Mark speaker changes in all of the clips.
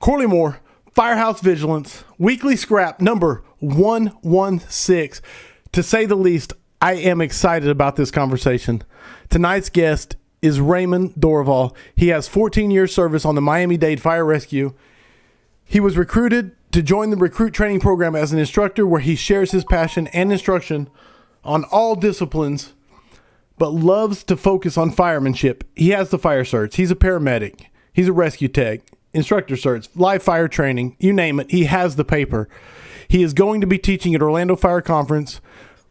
Speaker 1: Corley Moore, Firehouse Vigilance, weekly scrap number 116. To say the least, I am excited about this conversation. Tonight's guest is Raymen Dorival. He has 14 years service on the Miami-Dade Fire Rescue. He was recruited to join the recruit training program as an instructor, where he shares his passion and instruction on all disciplines, but loves to focus on firemanship. He has the fire certs. He's a paramedic. He's a rescue tech, instructor certs, live fire training, you name it. He has the paper. He is going to be teaching at Orlando Fire Conference,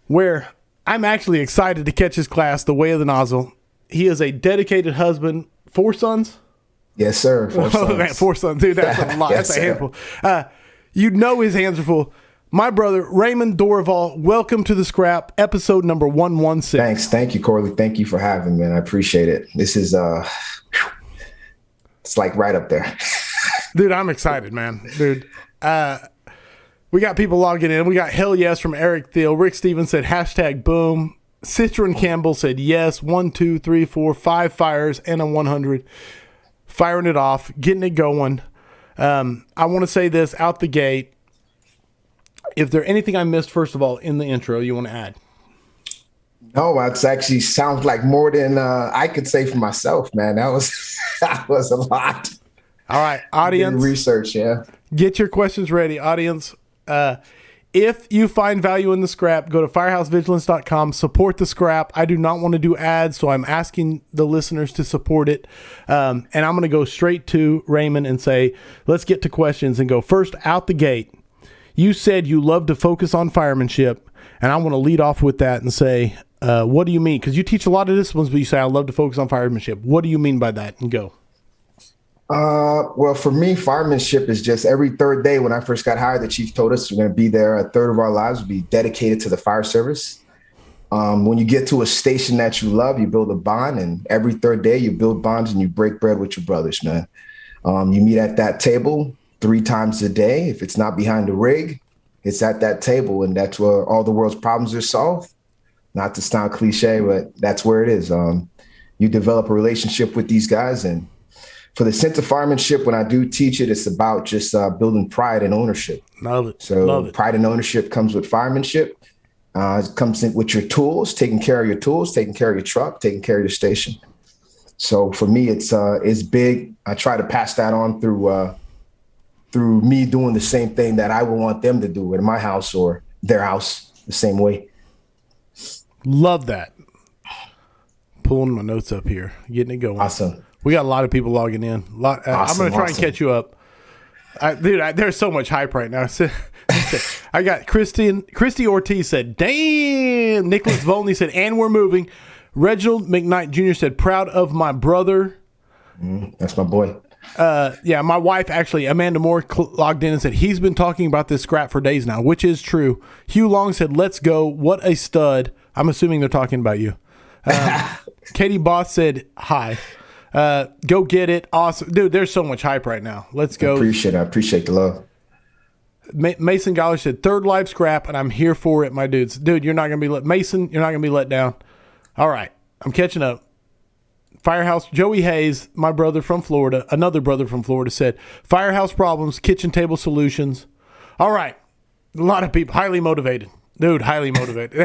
Speaker 1: where I'm actually excited to catch his class, The Way of the Nozzle. He is a dedicated husband. 4 sons?
Speaker 2: Yes, sir. 4 sons.
Speaker 1: Oh, man, 4 sons. Dude, that's a lot.
Speaker 2: Yes,
Speaker 1: that's a handful. You know his hands are full. My brother, Raymen Dorival, welcome to the Scrap, episode number 116.
Speaker 2: Thanks. Thank you, Corley. Thank you for having me, man. I appreciate it. This is, it's like right up there.
Speaker 1: Dude, I'm excited, man. Dude, we got people logging in. We got hell yes from Eric Thiel. Rick Stevens said hashtag boom. Citron Campbell said yes. 1, 2, 3, 4, 5 fires and a 100. Firing it off, getting it going. I want to say this out the gate. If there anything I missed, first of all, in the intro, you want to add?
Speaker 2: No, it's actually sounds like more than I could say for myself, man. That was a lot.
Speaker 1: All right, audience.
Speaker 2: Research, yeah.
Speaker 1: Get your questions ready, audience. If you find value in the scrap, go to firehousevigilance.com, support the scrap. I do not want to do ads, so I'm asking the listeners to support it. And I'm going to go straight to Raymen and say, let's get to questions and go first out the gate. You said you love to focus on firemanship, and I want to lead off with that and say, what do you mean? Because you teach a lot of disciplines, but you say, I love to focus on firemanship. What do you mean by that? And go.
Speaker 2: Well, for me, firemanship is just every third day. When I first got hired, the chief told us we're going to be there. A third of our lives will be dedicated to the fire service. When you get to a station that you love, you build a bond, and every third day you build bonds and you break bread with your brothers, man. You meet at that table 3 times a day. If it's not behind the rig, it's at that table, and that's where all the world's problems are solved. Not to sound cliche, but that's where it is. You develop a relationship with these guys, and for the sense of firemanship, when I do teach it, it's about just building pride and ownership.
Speaker 1: Love it.
Speaker 2: So
Speaker 1: Love it.
Speaker 2: Pride and ownership comes with firemanship. It comes in with your tools, taking care of your tools, taking care of your truck, taking care of your station. So for me, it's big. I try to pass that on through me doing the same thing that I would want them to do in my house or their house the same way.
Speaker 1: Love that. Pulling my notes up here, getting it going.
Speaker 2: Awesome.
Speaker 1: We got a lot of people logging in. I'm going to try and catch you up. There's so much hype right now. I got Christy Ortiz said, damn. Nicholas Volney said, and we're moving. Reginald McKnight Jr. said, proud of my brother.
Speaker 2: That's my boy.
Speaker 1: Yeah, my wife, actually, Amanda Moore, logged in and said, he's been talking about this scrap for days now, which is true. Hugh Long said, let's go. What a stud. I'm assuming they're talking about you. Katie Boss said, hi. Go get it. Awesome. Dude, there's so much hype right now. Let's go.
Speaker 2: I appreciate the love.
Speaker 1: Mason Goller said, third live scrap, and I'm here for it, my dudes. Dude, you're not going to be Mason, you're not going to be let down. All right. I'm catching up. Firehouse, Joey Hayes, my brother from Florida, another brother from Florida, said, Firehouse problems, kitchen table solutions. All right. A lot of people, highly motivated. Dude, highly motivated.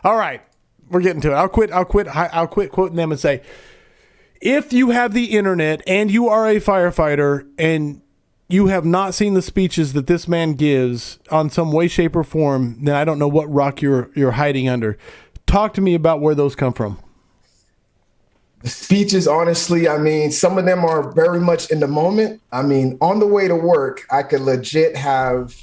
Speaker 1: All right. We're getting to it. I'll quit quoting them and say, if you have the internet and you are a firefighter and you have not seen the speeches that this man gives on some way, shape, or form, then I don't know what rock you're hiding under. Talk to me about where those come from.
Speaker 2: The speeches, honestly, I mean, some of them are very much in the moment. I mean, on the way to work, I could legit have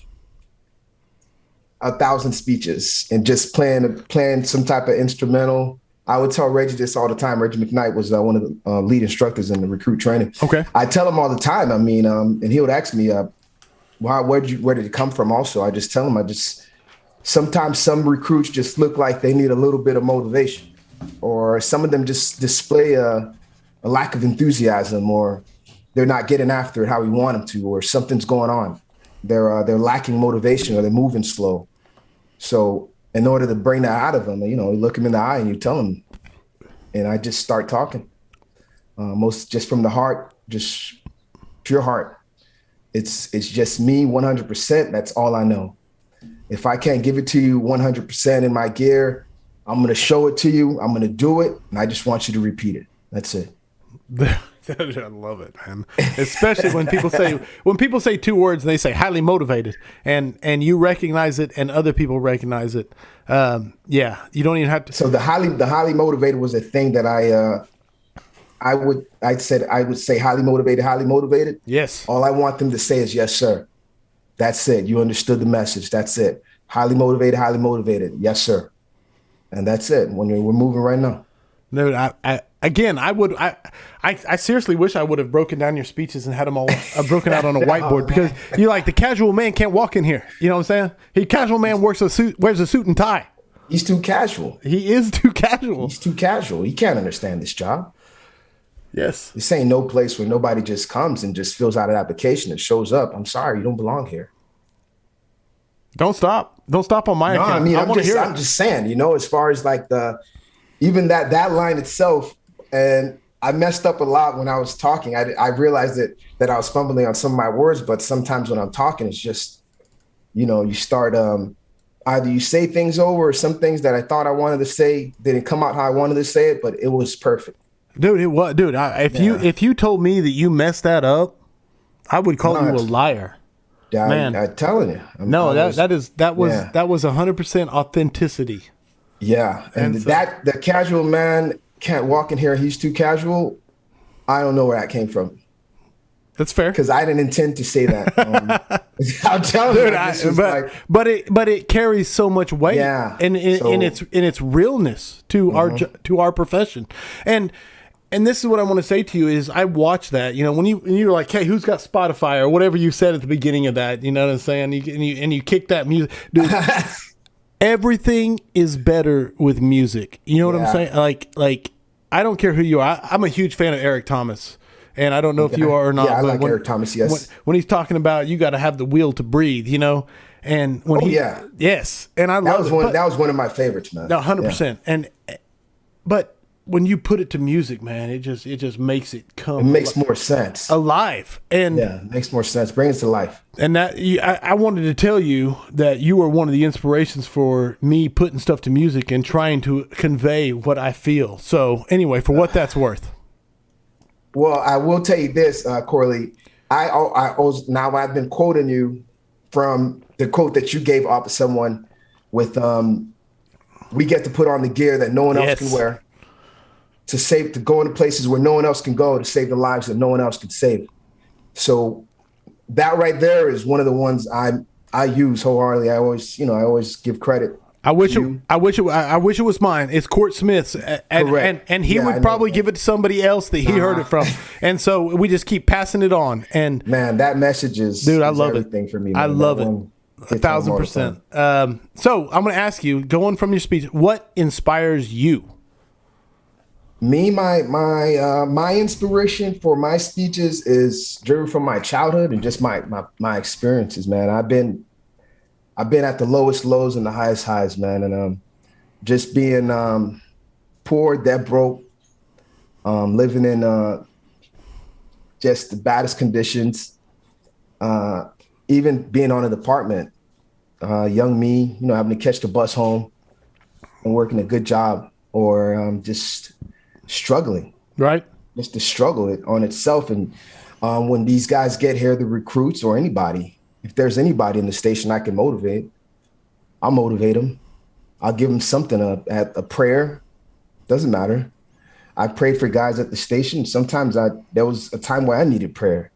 Speaker 2: 1,000 speeches and just playing some type of instrumental. I would tell Reggie this all the time. Reggie McKnight was one of the lead instructors in the recruit training.
Speaker 1: Okay.
Speaker 2: I tell him all the time. I mean, and he would ask me, where did it come from? Also, I just tell him, sometimes some recruits just look like they need a little bit of motivation, or some of them just display a lack of enthusiasm, or they're not getting after it how we want them to, or something's going on. They're lacking motivation, or they're moving slow. So in order to bring that out of them, you look them in the eye and you tell them, and I just start talking. most just from the heart, just pure heart. It's just me 100%. That's all I know. If I can't give it to you 100% in my gear, I'm going to show it to you. I'm going to do it. And I just want you to repeat it. That's it.
Speaker 1: I love it, man. Especially when people say two words and they say highly motivated, and you recognize it and other people recognize it. Yeah, you don't even have to.
Speaker 2: So the highly motivated was a thing that I would say highly motivated.
Speaker 1: Yes.
Speaker 2: All I want them to say is yes, sir. That's it. You understood the message. That's it. Highly motivated. Yes, sir. And that's it. We're moving right now.
Speaker 1: Dude, I seriously wish I would have broken down your speeches and had them all broken out on a whiteboard, because you're like, the casual man can't walk in here. You know what I'm saying? Casual man wears a suit and tie.
Speaker 2: He's too casual.
Speaker 1: He is too casual.
Speaker 2: He's too casual. He can't understand this job.
Speaker 1: Yes.
Speaker 2: This ain't no place where nobody just comes and just fills out an application and shows up. I'm sorry, you don't belong here.
Speaker 1: Don't stop. Don't stop on my account.
Speaker 2: I mean, I'm just saying, as far as like even that line itself, and I messed up a lot when I was talking. I realized that I was fumbling on some of my words, but sometimes when I'm talking, it's just, you start either you say things over, or some things that I thought I wanted to say didn't come out how I wanted to say it, but it was perfect.
Speaker 1: Dude, it was, dude. If you told me that you messed that up, I would call you a liar. Man,
Speaker 2: I'm telling you.
Speaker 1: That was 100% authenticity.
Speaker 2: Yeah, and so, the casual man can't walk in here. He's too casual. I don't know where that came from.
Speaker 1: That's fair,
Speaker 2: because I didn't intend to say that. I'm telling you,
Speaker 1: but it carries so much weight, in its realness to our profession, and this is what I want to say to you is, I watch that, when you're like, hey, who's got Spotify or whatever you said at the beginning of that, you know what I'm saying? And you kick that music, dude. Everything is better with music. You know what I'm saying? Like I don't care who you are. I'm a huge fan of Eric Thomas, and I don't know if you are or not.
Speaker 2: Yeah, I like Eric Thomas. Yes.
Speaker 1: When he's talking about you got to have the will to breathe, and when yes, and I love it.
Speaker 2: That was one of my favorites, man.
Speaker 1: 100%. But when you put it to music, man, it just makes it come.
Speaker 2: It makes more sense.
Speaker 1: Alive. And
Speaker 2: it makes more sense. Bring it to life.
Speaker 1: And that I wanted to tell you that you were one of the inspirations for me putting stuff to music and trying to convey what I feel. So anyway, for what that's worth.
Speaker 2: Well, I will tell you this, Corley. Now I've been quoting you from the quote that you gave off to someone with we get to put on the gear that no one else can wear. To go into places where no one else can go, to save the lives that no one else can save. So that right there is one of the ones I use wholeheartedly. I always give credit.
Speaker 1: I wish it was mine. It's Court Smith's, and he would probably give it to somebody else that he heard it from, and so we just keep passing it on. And
Speaker 2: man, that message is, dude, I love everything for me. Man.
Speaker 1: I love it 1,000%. So I'm going to ask you, going from your speech, what inspires you?
Speaker 2: Me, my inspiration for my speeches is driven from my childhood and just my experiences, man. I've been at the lowest lows and the highest highs, man. And just being poor, dead broke, living in just the baddest conditions, even being on an apartment, young me, having to catch the bus home and working a good job, or just struggling,
Speaker 1: right?
Speaker 2: Just the struggle on itself. And when these guys get here, the recruits or anybody, if there's anybody in the station I can motivate, I'll motivate them. I'll give them something, a prayer. Doesn't matter. I prayed for guys at the station. Sometimes there was a time where I needed prayer.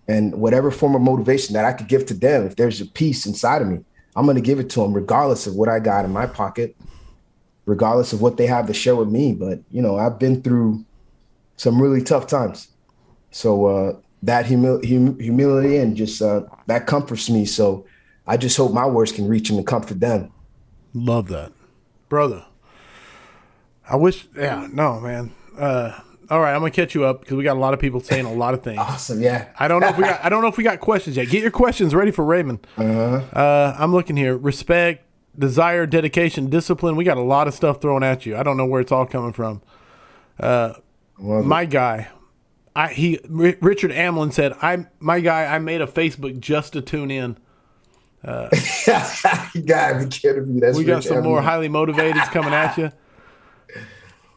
Speaker 2: And whatever form of motivation that I could give to them, if there's a peace inside of me, I'm going to give it to them regardless of what I got in my pocket, regardless of what they have to share with me. But, I've been through some really tough times. So that humility and just that comforts me. So I just hope my words can reach them and comfort them.
Speaker 1: Love that, brother. I wish, man. All right, I'm gonna catch you up because we got a lot of people saying a lot of things.
Speaker 2: Awesome, yeah.
Speaker 1: I don't know if we got questions yet. Get your questions ready for Raymen. I'm looking here. Respect, desire, dedication, discipline. We got a lot of stuff thrown at you. I don't know where it's all coming from. My guy. Richard Amlin said, I made a Facebook just to tune in.
Speaker 2: You gotta be kidding me.
Speaker 1: We got some more highly motivateds coming at you.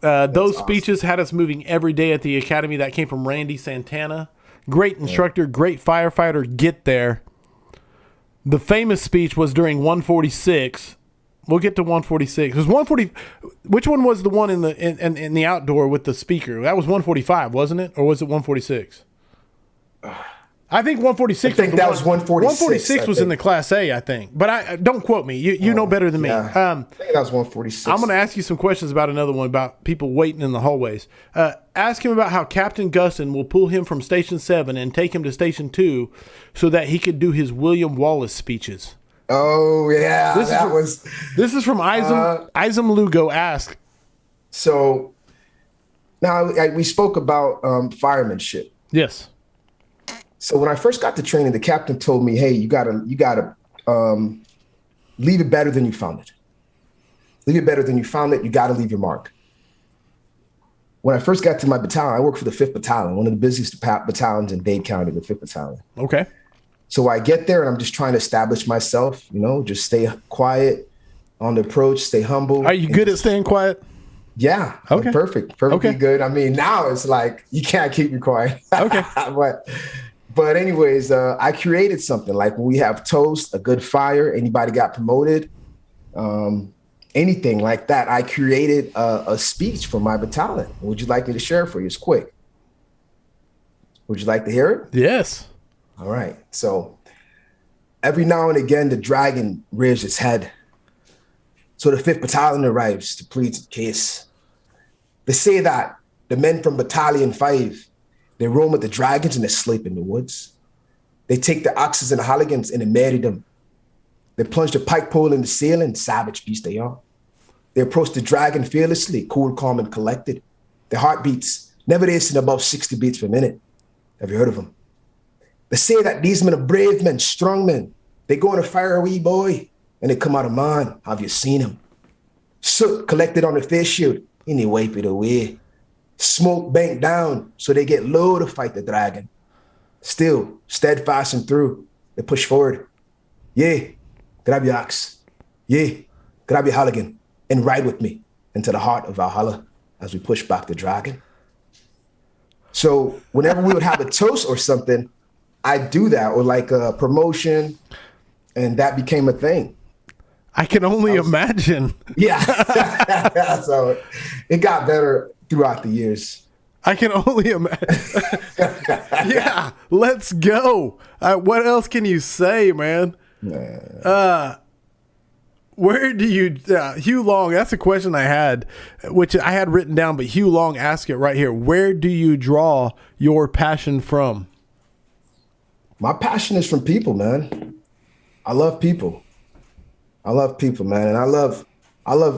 Speaker 1: Those
Speaker 2: awesome.
Speaker 1: speeches had us moving every day at the academy. That came from Randy Santana. Great instructor, great firefighter. Get there. The famous speech was during 146. We'll get to 146. It was 140. Which one was the one in the outdoor with the speaker? That was 145, wasn't it? Or was it 146? I think 146.
Speaker 2: I think that was 146.
Speaker 1: 146 was in the Class A, I think. But don't quote me. You know better than me.
Speaker 2: I think that was 146.
Speaker 1: I'm going to ask you some questions about another one about people waiting in the hallways. Ask him about how Captain Gustin will pull him from Station 7 and take him to Station 2 so that he could do his William Wallace speeches.
Speaker 2: Oh, yeah.
Speaker 1: This is from Isam Lugo. Ask.
Speaker 2: So now we spoke about firemanship.
Speaker 1: Yes.
Speaker 2: So when I first got to training, the captain told me, hey, you gotta leave it better than you found it. Leave it better than you found it. You got to leave your mark. When I first got to my battalion, I worked for the 5th Battalion, one of the busiest battalions in Dade County, the 5th Battalion.
Speaker 1: Okay.
Speaker 2: So I get there and I'm just trying to establish myself, just stay quiet on the approach, stay humble.
Speaker 1: Are you good at staying quiet?
Speaker 2: Yeah.
Speaker 1: Okay.
Speaker 2: Perfectly
Speaker 1: okay.
Speaker 2: good. I mean, now it's like, you can't keep me quiet.
Speaker 1: Okay.
Speaker 2: But anyways, I created something like when we have toast, a good fire, anybody got promoted, anything like that. I created a speech for my battalion. Would you like me to share it for you? It's quick. Would you like to hear it?
Speaker 1: Yes.
Speaker 2: All right. So every now and again, the dragon rears its head. So the 5th Battalion arrives to plead the case. They say that the men from Battalion 5, they roam with the dragons and they sleep in the woods. They take the oxes and the Holligans and they marry them. They plunge the pike pole in the ceiling, savage beasts they are. They approach the dragon fearlessly, cool, calm, and collected. Their heartbeats never racing above 60 beats per minute. Have you heard of them? They say that these men are brave men, strong men. They go in a fire a wee boy and they come out of mine. Have you seen them? Soot collected on the face shield and they wipe it away. Smoke banked down so they get low to fight the dragon. Still, steadfast and through, they push forward. Yeah, grab your axe. Yeah, grab your Halligan and ride with me into the heart of Valhalla as we push back the dragon. So whenever we would have a toast or something, I'd do that, or like a promotion, and that became a thing.
Speaker 1: I can only imagine.
Speaker 2: Yeah. So it got better throughout the years.
Speaker 1: I can only imagine. Yeah, let's go. What else can you say, man? Where do you, Hugh Long, that's a question I had, which I had written down, but Hugh Long asked it right here. Where do you draw your passion from?
Speaker 2: My passion is from people, man. I love people. I love people, man. And I love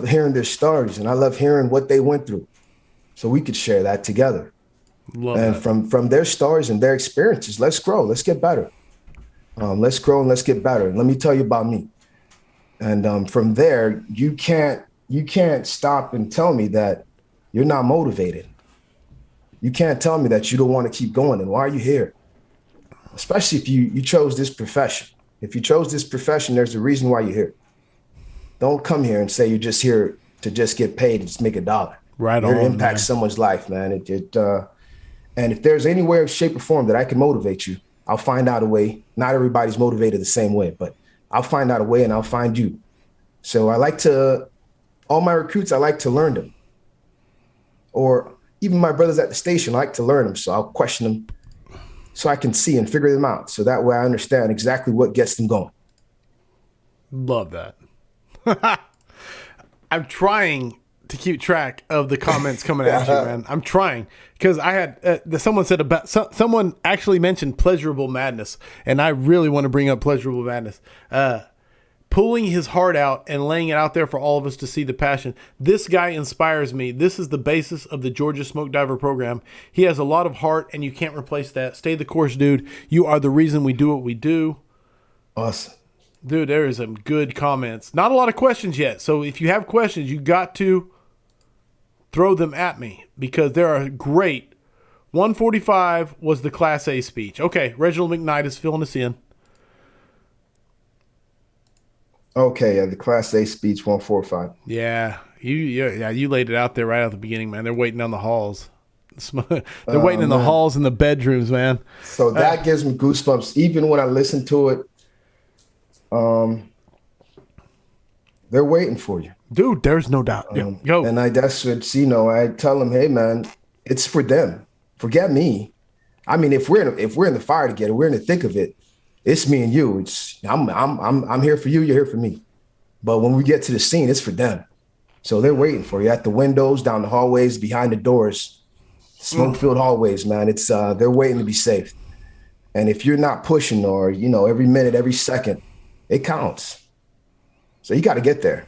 Speaker 2: hearing their stories, and I love hearing what they went through so we could share that together.
Speaker 1: Love
Speaker 2: and
Speaker 1: that.
Speaker 2: From their stories and their experiences, let's grow. Let's get better. Let's grow and let's get better. And let me tell you about me. And from there, you can't stop and tell me that you're not motivated. You can't tell me that you don't want to keep going. And why are you here? Especially if you chose this profession. If you chose this profession, there's a reason why you're here. Don't come here and say you're just here to just get paid and just make $1.
Speaker 1: Right on.
Speaker 2: You're to impact someone's life, man. And if there's any way, shape, or form that I can motivate you, I'll find out a way. Not everybody's motivated the same way, but I'll find out a way and I'll find you. So all my recruits, I like to learn them. Or even my brothers at the station, I like to learn them. So I'll question them so I can see and figure them out. So that way I understand exactly what gets them going.
Speaker 1: Love that. I'm trying to keep track of the comments coming at you, man. I'm trying because I had someone said about someone actually mentioned pleasurable madness, and I really want to bring up pleasurable madness. Pulling his heart out and laying it out there for all of us to see the passion. This guy inspires me. This is the basis of the Georgia Smoke Diver program. He has a lot of heart, and you can't replace that. Stay the course, dude. You are the reason we do what we do.
Speaker 2: Awesome.
Speaker 1: Dude, there is some good comments. Not a lot of questions yet. So if you have questions, you got to throw them at me because they are great. 145 was the Class A speech. Okay, Reginald McKnight is filling us in.
Speaker 2: Okay, the Class A speech 145.
Speaker 1: Yeah, you laid it out there right at the beginning, man. They're waiting down the halls. They're waiting in the halls and the bedrooms, man.
Speaker 2: So that gives me goosebumps. Even when I listen to it, they're waiting for you.
Speaker 1: Dude, there's no doubt. Yo.
Speaker 2: And that's what, I tell them, hey, man, it's for them. Forget me. I mean, if we're in the fire together, we're in the thick of it. It's me and you. I'm here for you. You're here for me. But when we get to the scene, it's for them. So they're waiting for you at the windows, down the hallways, behind the doors, smoke-filled hallways, man. It's they're waiting to be safe. And if you're not pushing or, every minute, every second, it counts. So you got to get there.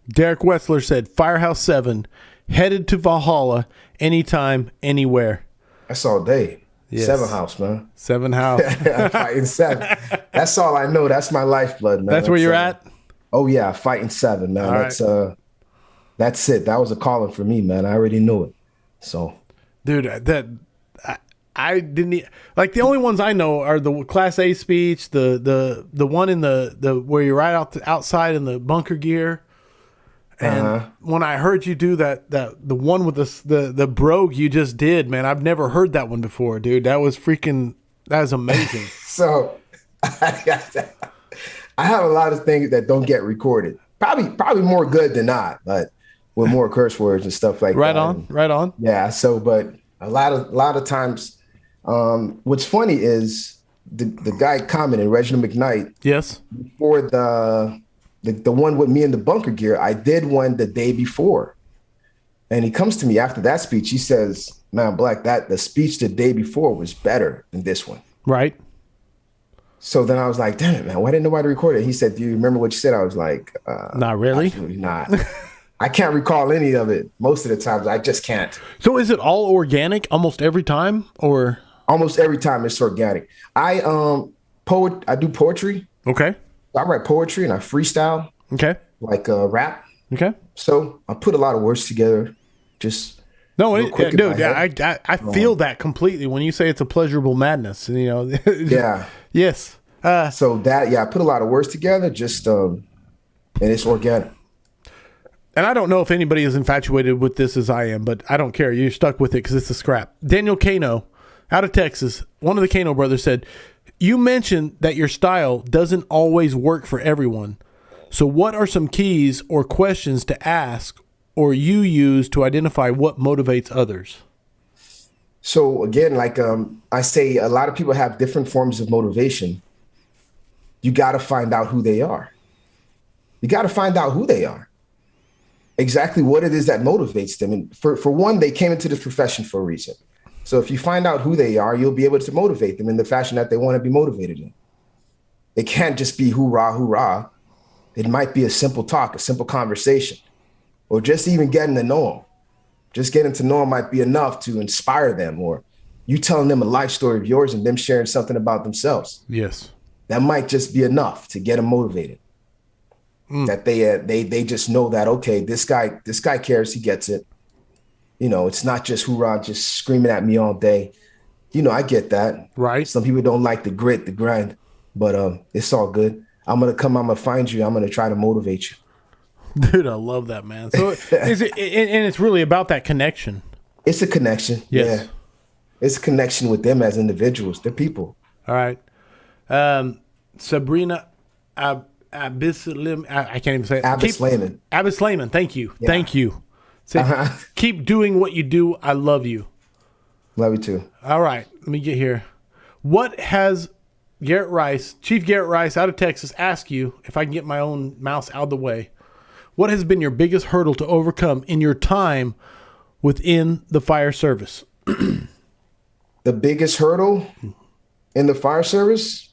Speaker 1: Derek Wetzler said, Firehouse 7, headed to Valhalla, anytime, anywhere.
Speaker 2: That's all day.
Speaker 1: Yes.
Speaker 2: 7 house, man.
Speaker 1: 7 house.
Speaker 2: Fighting 7. That's all I know. That's my lifeblood, man.
Speaker 1: That's where you're at?
Speaker 2: Oh, yeah. Fighting 7, man. All that's it. That was a calling for me, man. I already knew it. So,
Speaker 1: dude, I didn't like the only ones I know are the Class A speech, the one in the where you're right outside in the bunker gear. And when I heard you do that the one with the brogue you just did, man, I've never heard that one before, dude. That was amazing.
Speaker 2: So I have a lot of things that don't get recorded. Probably more good than not, but with more curse words and stuff like that.
Speaker 1: Right on.
Speaker 2: Yeah. So, but a lot of times, what's funny is the guy commented, Reginald McKnight.
Speaker 1: Yes.
Speaker 2: Before the one with me in the bunker gear, I did one the day before. And he comes to me after that speech. He says, man, Black, the speech the day before was better than this one.
Speaker 1: Right.
Speaker 2: So then I was like, damn it, man, why didn't nobody record it? He said, do you remember what you said? I was like,
Speaker 1: not really.
Speaker 2: Absolutely not. I can't recall any of it. Most of the times I just can't.
Speaker 1: So is it all organic almost every time or?
Speaker 2: Almost every time it's organic. I do poetry.
Speaker 1: Okay.
Speaker 2: I write poetry and I freestyle.
Speaker 1: Okay.
Speaker 2: Like rap.
Speaker 1: Okay.
Speaker 2: So I put a lot of words together. Just
Speaker 1: dude, I feel that completely when you say it's a pleasurable madness.
Speaker 2: Yeah.
Speaker 1: Yes.
Speaker 2: So I put a lot of words together. Just and it's organic.
Speaker 1: And I don't know if anybody is infatuated with this as I am, but I don't care. You're stuck with it because it's a scrap. Daniel Cano, out of Texas, one of the Cano brothers said, you mentioned that your style doesn't always work for everyone. So what are some keys or questions to ask or you use to identify what motivates others?
Speaker 2: So again, like I say, a lot of people have different forms of motivation. You got to find out who they are. Exactly what it is that motivates them. And for one, they came into this profession for a reason. So if you find out who they are, you'll be able to motivate them in the fashion that they want to be motivated in. It can't just be hoorah, hoorah. It might be a simple talk, a simple conversation, or just even getting to know them. Just getting to know them might be enough to inspire them, or you telling them a life story of yours and them sharing something about themselves.
Speaker 1: Yes.
Speaker 2: That might just be enough to get them motivated. That they just know that, okay, this guy cares, he gets it. It's not just hoorah, just screaming at me all day. I get that.
Speaker 1: Right.
Speaker 2: Some people don't like the grit, the grind, but it's all good. I'm going to find you. I'm going to try to motivate you.
Speaker 1: Dude, I love that, man. So and it's really about that connection.
Speaker 2: It's a connection.
Speaker 1: Yes.
Speaker 2: Yeah. It's a connection with them as individuals. They're people.
Speaker 1: All right. Sabrina Abissalim, I can't even say it. Abisslaman. Thank you. Yeah. Thank you. Keep doing what you do. I love you.
Speaker 2: Love you too.
Speaker 1: All right. Let me get here. What has Chief Garrett Rice out of Texas asked you, if I can get my own mouse out of the way, what has been your biggest hurdle to overcome in your time within the fire service?
Speaker 2: The biggest hurdle in the fire service?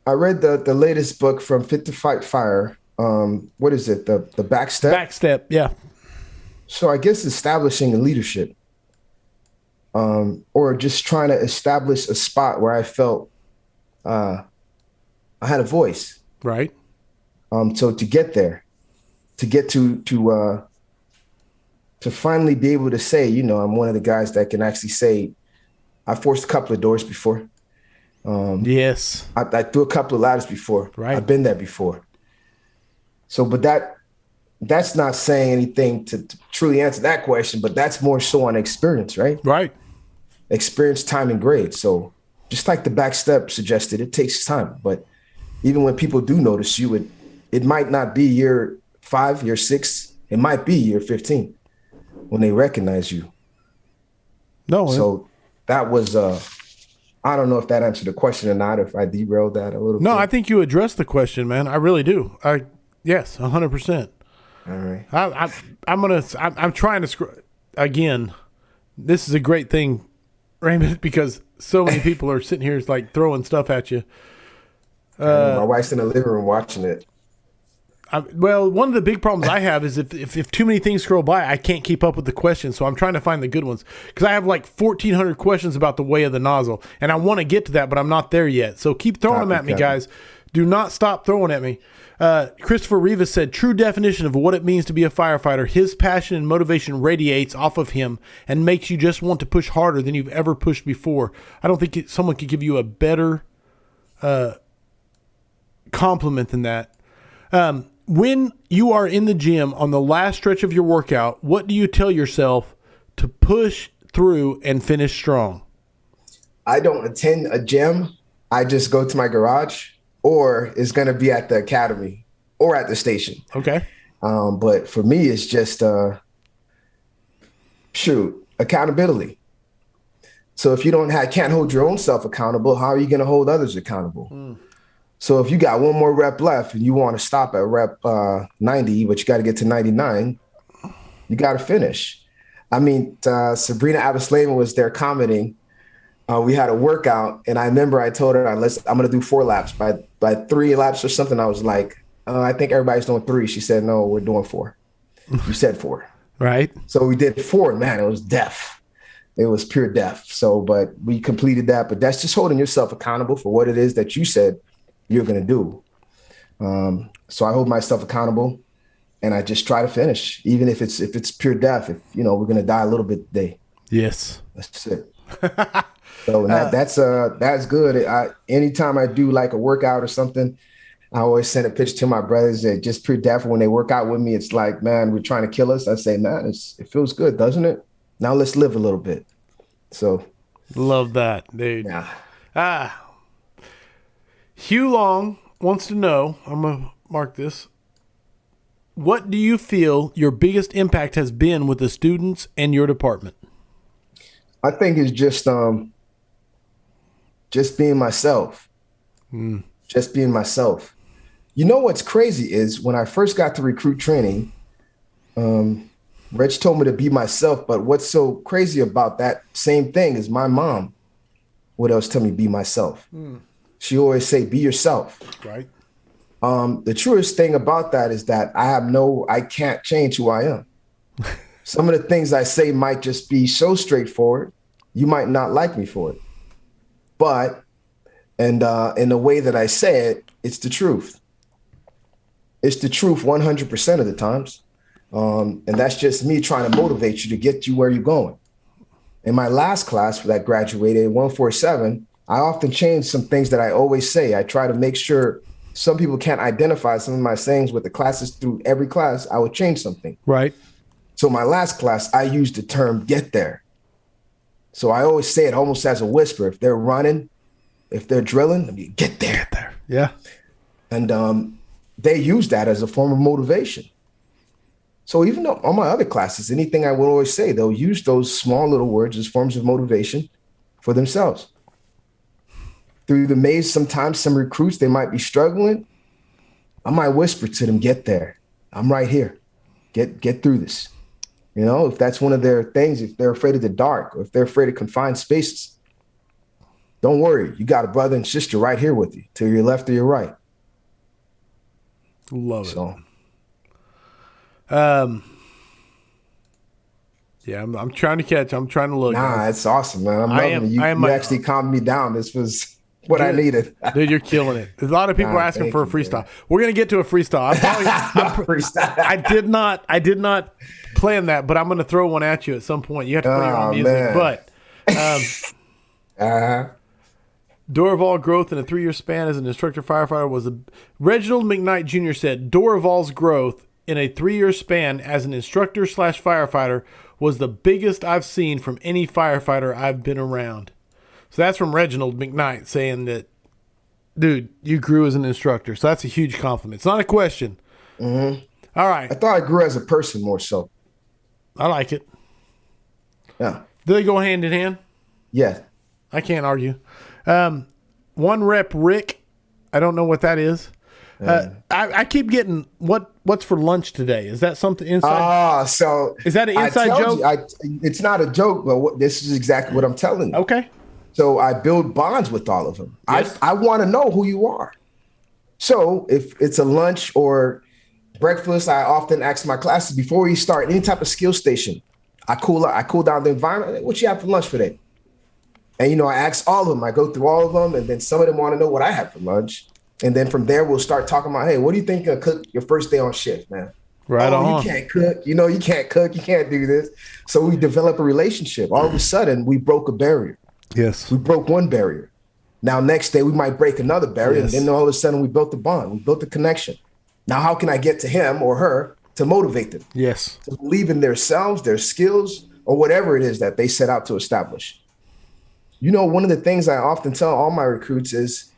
Speaker 2: I read the latest book from Fit to Fight Fire. What is it? The Backstep?
Speaker 1: Backstep, yeah.
Speaker 2: So I guess establishing a leadership, or just trying to establish a spot where I felt I had a voice.
Speaker 1: Right.
Speaker 2: So to get there, to get to finally be able to say, you know, I'm one of the guys that can actually say, I forced a couple of doors before.
Speaker 1: Yes.
Speaker 2: I threw a couple of ladders before.
Speaker 1: Right.
Speaker 2: I've been there before. So, but that's not saying anything to truly answer that question, but that's more so on experience, right?
Speaker 1: Right.
Speaker 2: Experience, time, and grade. So just like the back step suggested, it takes time. But even when people do notice you, it might not be year 5, year 6. It might be year 15 when they recognize you.
Speaker 1: No.
Speaker 2: So that was, I don't know if that answered the question or not, if I derailed that a little bit.
Speaker 1: No, I think you addressed the question, man. I really do. Yes, 100%.
Speaker 2: All right.
Speaker 1: I'm trying to again. This is a great thing, Raymond, because so many people are sitting here like throwing stuff at you.
Speaker 2: My wife's in the living room watching it.
Speaker 1: Well, one of the big problems I have is if too many things scroll by, I can't keep up with the questions. So I'm trying to find the good ones because I have like 1,400 questions about the way of the nozzle, and I want to get to that, but I'm not there yet. So keep throwing them at me, guys. Do not stop throwing at me. Christopher Rivas said, true definition of what it means to be a firefighter. His passion and motivation radiates off of him and makes you just want to push harder than you've ever pushed before. I don't think someone could give you a better compliment than that. When you are in the gym on the last stretch of your workout, what do you tell yourself to push through and finish strong?
Speaker 2: I don't attend a gym. I just go to my garage, or it's going to be at the academy or at the station.
Speaker 1: Okay.
Speaker 2: But for me, it's just, accountability. So if you can't hold your own self accountable, how are you going to hold others accountable? So if you got one more rep left and you want to stop at rep 90, but you got to get to 99, you got to finish. I mean, Sabrina Abislava was there commenting. We had a workout, and I remember I told her, I'm going to do 4 laps. By 3 laps or something, I was like, I think everybody's doing 3. She said, no, we're doing 4. You said 4.
Speaker 1: Right.
Speaker 2: So we did 4. Man, it was death. It was pure death. So, but we completed that. But that's just holding yourself accountable for what it is that you said you're going to do. So I hold myself accountable, and I just try to finish, even if it's pure death. If we're going to die a little bit today. Yes, that's it. So that's good. Anytime I do like a workout or something, I always send a picture to my brothers that just pure death. When they work out with me, it's like, man, we're trying to kill us. I say, man, it feels good, doesn't it? Now let's live a little bit. So
Speaker 1: love that, dude.
Speaker 2: Yeah.
Speaker 1: Hugh Long wants to know, I'm going to mark this. What do you feel your biggest impact has been with the students and your department?
Speaker 2: I think it's just being myself. Just being myself. You know what's crazy is when I first got to recruit training, Reg told me to be myself. But what's so crazy about that same thing is my mom would always tell me be myself. She always say, be yourself.
Speaker 1: Right.
Speaker 2: The truest thing about that is that I can't change who I am. Some of the things I say might just be so straightforward. You might not like me for it. But, and in the way that I say it, it's the truth. It's the truth 100% of the times. And that's just me trying to motivate you to get you where you're going. In my last class that graduated, 147, I often change some things that I always say. I try to make sure some people can't identify some of my sayings with the classes. Through every class, I would change something.
Speaker 1: Right.
Speaker 2: So my last class, I used the term get there. So I always say it almost as a whisper. If they're running, if they're drilling, I mean, get there.
Speaker 1: Get there. Yeah.
Speaker 2: And they use that as a form of motivation. So even though on my other classes, anything I would always say, they'll use those small little words as forms of motivation for themselves. Through the maze, sometimes some recruits, they might be struggling. I might whisper to them, get there. I'm right here. Get through this. If that's one of their things, if they're afraid of the dark or if they're afraid of confined spaces, don't worry. You got a brother and sister right here with you, to your left or your right.
Speaker 1: Love it.
Speaker 2: So,
Speaker 1: yeah, I'm trying to catch. I'm trying to look.
Speaker 2: Nah, it's awesome, man. I'm loving it. You actually calmed me down. This was what I needed.
Speaker 1: Dude, you're killing it. There's a lot of people asking for a freestyle. Man. We're gonna get to a freestyle.
Speaker 2: Freestyle.
Speaker 1: I did not plan that, but I'm gonna throw one at you at some point. You have to play your own music, man. But Dorival growth in a 3-year span as an instructor firefighter was Reginald McKnight Jr. said Dorival's growth in a 3-year span as an instructor / firefighter was the biggest I've seen from any firefighter I've been around. So that's from Reginald McKnight saying that, dude, you grew as an instructor. So that's a huge compliment. It's not a question.
Speaker 2: Mm-hmm.
Speaker 1: All right.
Speaker 2: I thought I grew as a person more so.
Speaker 1: I like it.
Speaker 2: Yeah.
Speaker 1: Do they go hand in hand?
Speaker 2: Yeah.
Speaker 1: I can't argue. One rep Rick. I don't know what that is. I keep getting what's for lunch today. Is that something inside?
Speaker 2: So
Speaker 1: is that an inside joke?
Speaker 2: It's not a joke, but this is exactly what I'm telling you.
Speaker 1: Okay.
Speaker 2: So I build bonds with all of them.
Speaker 1: Yes.
Speaker 2: I want to know who you are. So if it's a lunch or breakfast, I often ask my classes before you start any type of skill station. I cool down the environment. What you have for lunch today? And I ask all of them. I go through all of them, and then some of them want to know what I have for lunch. And then from there, we'll start talking about, hey, what do you think of cook your first day on shift, man?
Speaker 1: Right on.
Speaker 2: You can't cook. You can't cook. You can't do this. So we develop a relationship. All of a sudden, we broke a barrier.
Speaker 1: Yes.
Speaker 2: We broke one barrier. Now, next day, we might break another barrier.
Speaker 1: Yes.
Speaker 2: And then all of a sudden, we built a bond. We built a connection. Now, how can I get to him or her to motivate them?
Speaker 1: Yes.
Speaker 2: To believe in themselves, their skills, or whatever it is that they set out to establish. One of the things I often tell all my recruits is,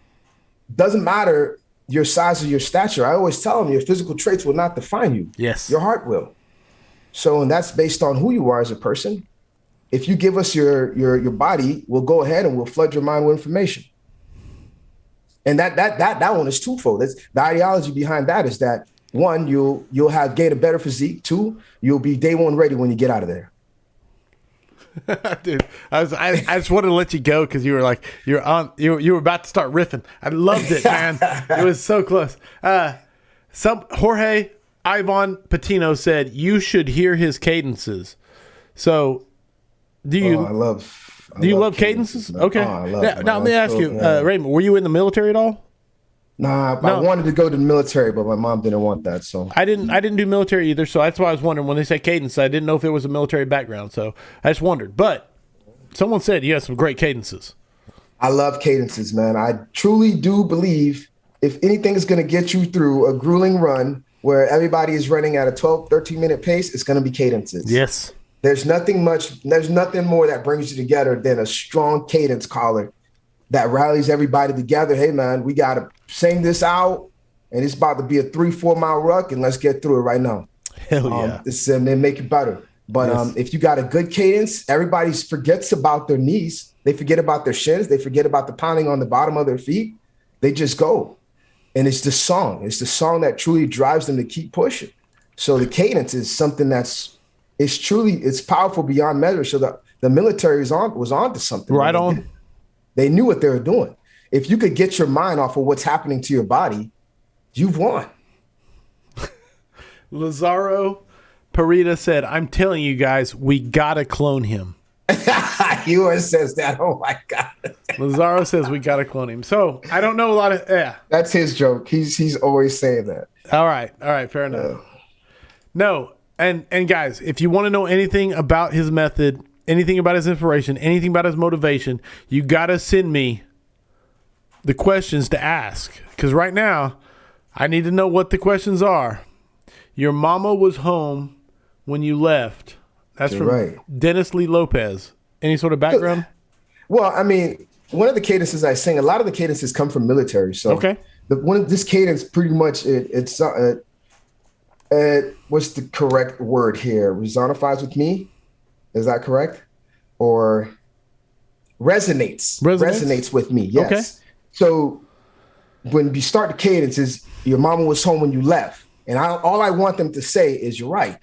Speaker 2: doesn't matter your size or your stature. I always tell them your physical traits will not define you.
Speaker 1: Yes.
Speaker 2: Your heart will. So, and that's based on who you are as a person. If you give us your body, we'll go ahead and we'll flood your mind with information. And that one is twofold. That's the ideology behind that is that 1, you'll gain a better physique. 2, you'll be day one ready when you get out of there.
Speaker 1: Dude, I just wanted to let you go because you were like you were about to start riffing. I loved it, man. It was so close. Jorge Ivan Patino said you should hear his cadences. So, do you?
Speaker 2: I love
Speaker 1: cadences? Okay.
Speaker 2: I love
Speaker 1: now let me ask you, Raymen, were you in the military at all?
Speaker 2: Nah, I wanted to go to the military, but my mom didn't want that. So
Speaker 1: I didn't do military either. So that's why I was wondering when they say cadence, I didn't know if it was a military background. So I just wondered. But someone said you have some great cadences.
Speaker 2: I love cadences, man. I truly do believe if anything is going to get you through a grueling run where everybody is running at a 12, 13-minute pace, it's going to be cadences.
Speaker 1: Yes.
Speaker 2: There's nothing more that brings you together than a strong cadence caller that rallies everybody together. Hey, man, we got to sing this out, and it's about to be a 3-4 mile ruck, and let's get through it right now.
Speaker 1: Hell yeah.
Speaker 2: And then make it better. But
Speaker 1: yes.
Speaker 2: If you got a good cadence, everybody forgets about their knees. They forget about their shins. They forget about the pounding on the bottom of their feet. They just go. And it's the song. It's the song that truly drives them to keep pushing. So the cadence is something it's powerful beyond measure. So the military was on to something.
Speaker 1: Right on.
Speaker 2: They knew what they were doing. If you could get your mind off of what's happening to your body, you've won.
Speaker 1: Lazaro Parita said, I'm telling you guys, we got to clone him.
Speaker 2: Yours says that. Oh, my God.
Speaker 1: Lazaro says we got to clone him. So I don't know a lot of, yeah.
Speaker 2: That's his joke. He's always saying that.
Speaker 1: All right. Fair enough. No. And guys, if you want to know anything about his method, anything about his inspiration, anything about his motivation, you got to send me the questions to ask. Because right now, I need to know what the questions are. Your mama was home when you left. That's from
Speaker 2: right.
Speaker 1: Dennis Lee Lopez. Any sort of background?
Speaker 2: Well, I mean, one of the cadences I sing, a lot of the cadences come from military. So
Speaker 1: okay.
Speaker 2: This cadence pretty much, what's the correct word here? Resonifies with me? Is that correct? Or resonates with me. Yes. Okay. So when you start the cadences, your mama was home when you left. And all I want them to say is, you're right.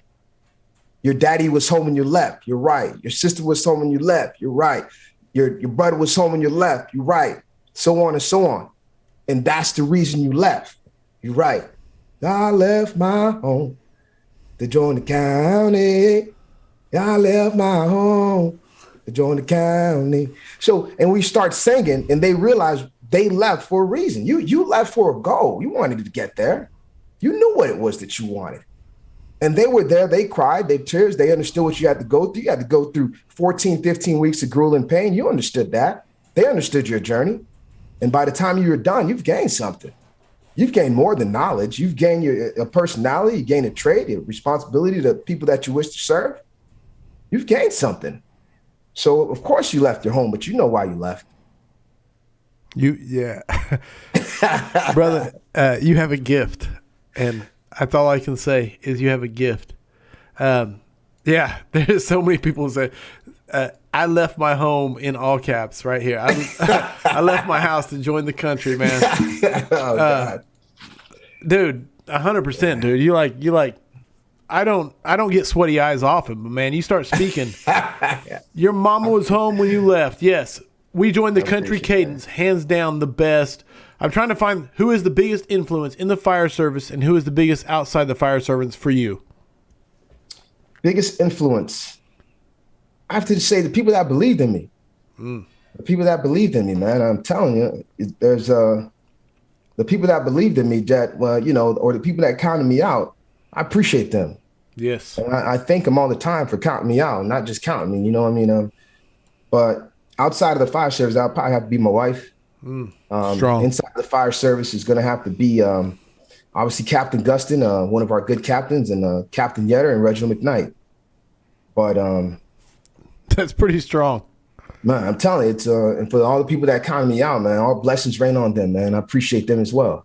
Speaker 2: Your daddy was home when you left. You're right. Your sister was home when you left. You're right. Your brother was home when you left. You're right. So on and so on. And that's the reason you left. You're right. I left my home to join the county. I left my home to join the county. So, and we start singing, and they realize they left for a reason. You left for a goal. You wanted to get there. You knew what it was that you wanted. And they were there. They cried. They tears. They understood what you had to go through. You had to go through 14, 15 weeks of grueling pain. You understood that. They understood your journey. And by the time you were done, you've gained something. You've gained more than knowledge. You've gained a personality. You gained a trait, a responsibility to people that you wish to serve. You've gained something. So, of course, you left your home, but you know why you left.
Speaker 1: Yeah. Brother, you have a gift. And that's all I can say is you have a gift. Yeah, there's so many people who say, I left my home in all caps right here. I left my house to join the country, man.
Speaker 2: Oh, God.
Speaker 1: Dude, 100%, dude. You like, I don't get sweaty eyes often, but man, you start speaking. Your mama was home when you left. Yes. We joined the country cadence, hands down the best. I'm trying to find who is the biggest influence in the fire service and who is the biggest outside the fire service for you.
Speaker 2: Biggest influence. I have to say the people that believed in me. The people that believed in me, man. I'm telling you, there's the people that believed in me that, or the people that counted me out. I appreciate them.
Speaker 1: Yes.
Speaker 2: And I thank them all the time for counting me out, not just counting me, you know what I mean? But outside of the fire service, I'll probably have to be my wife.
Speaker 1: Strong.
Speaker 2: Inside the fire service is going to have to be obviously Captain Gustin, one of our good captains, and Captain Yetter and Reginald McKnight. But
Speaker 1: that's pretty strong.
Speaker 2: Man, I'm telling you, it's and for all the people that counted me out, man, all blessings rain on them, man. I appreciate them as well.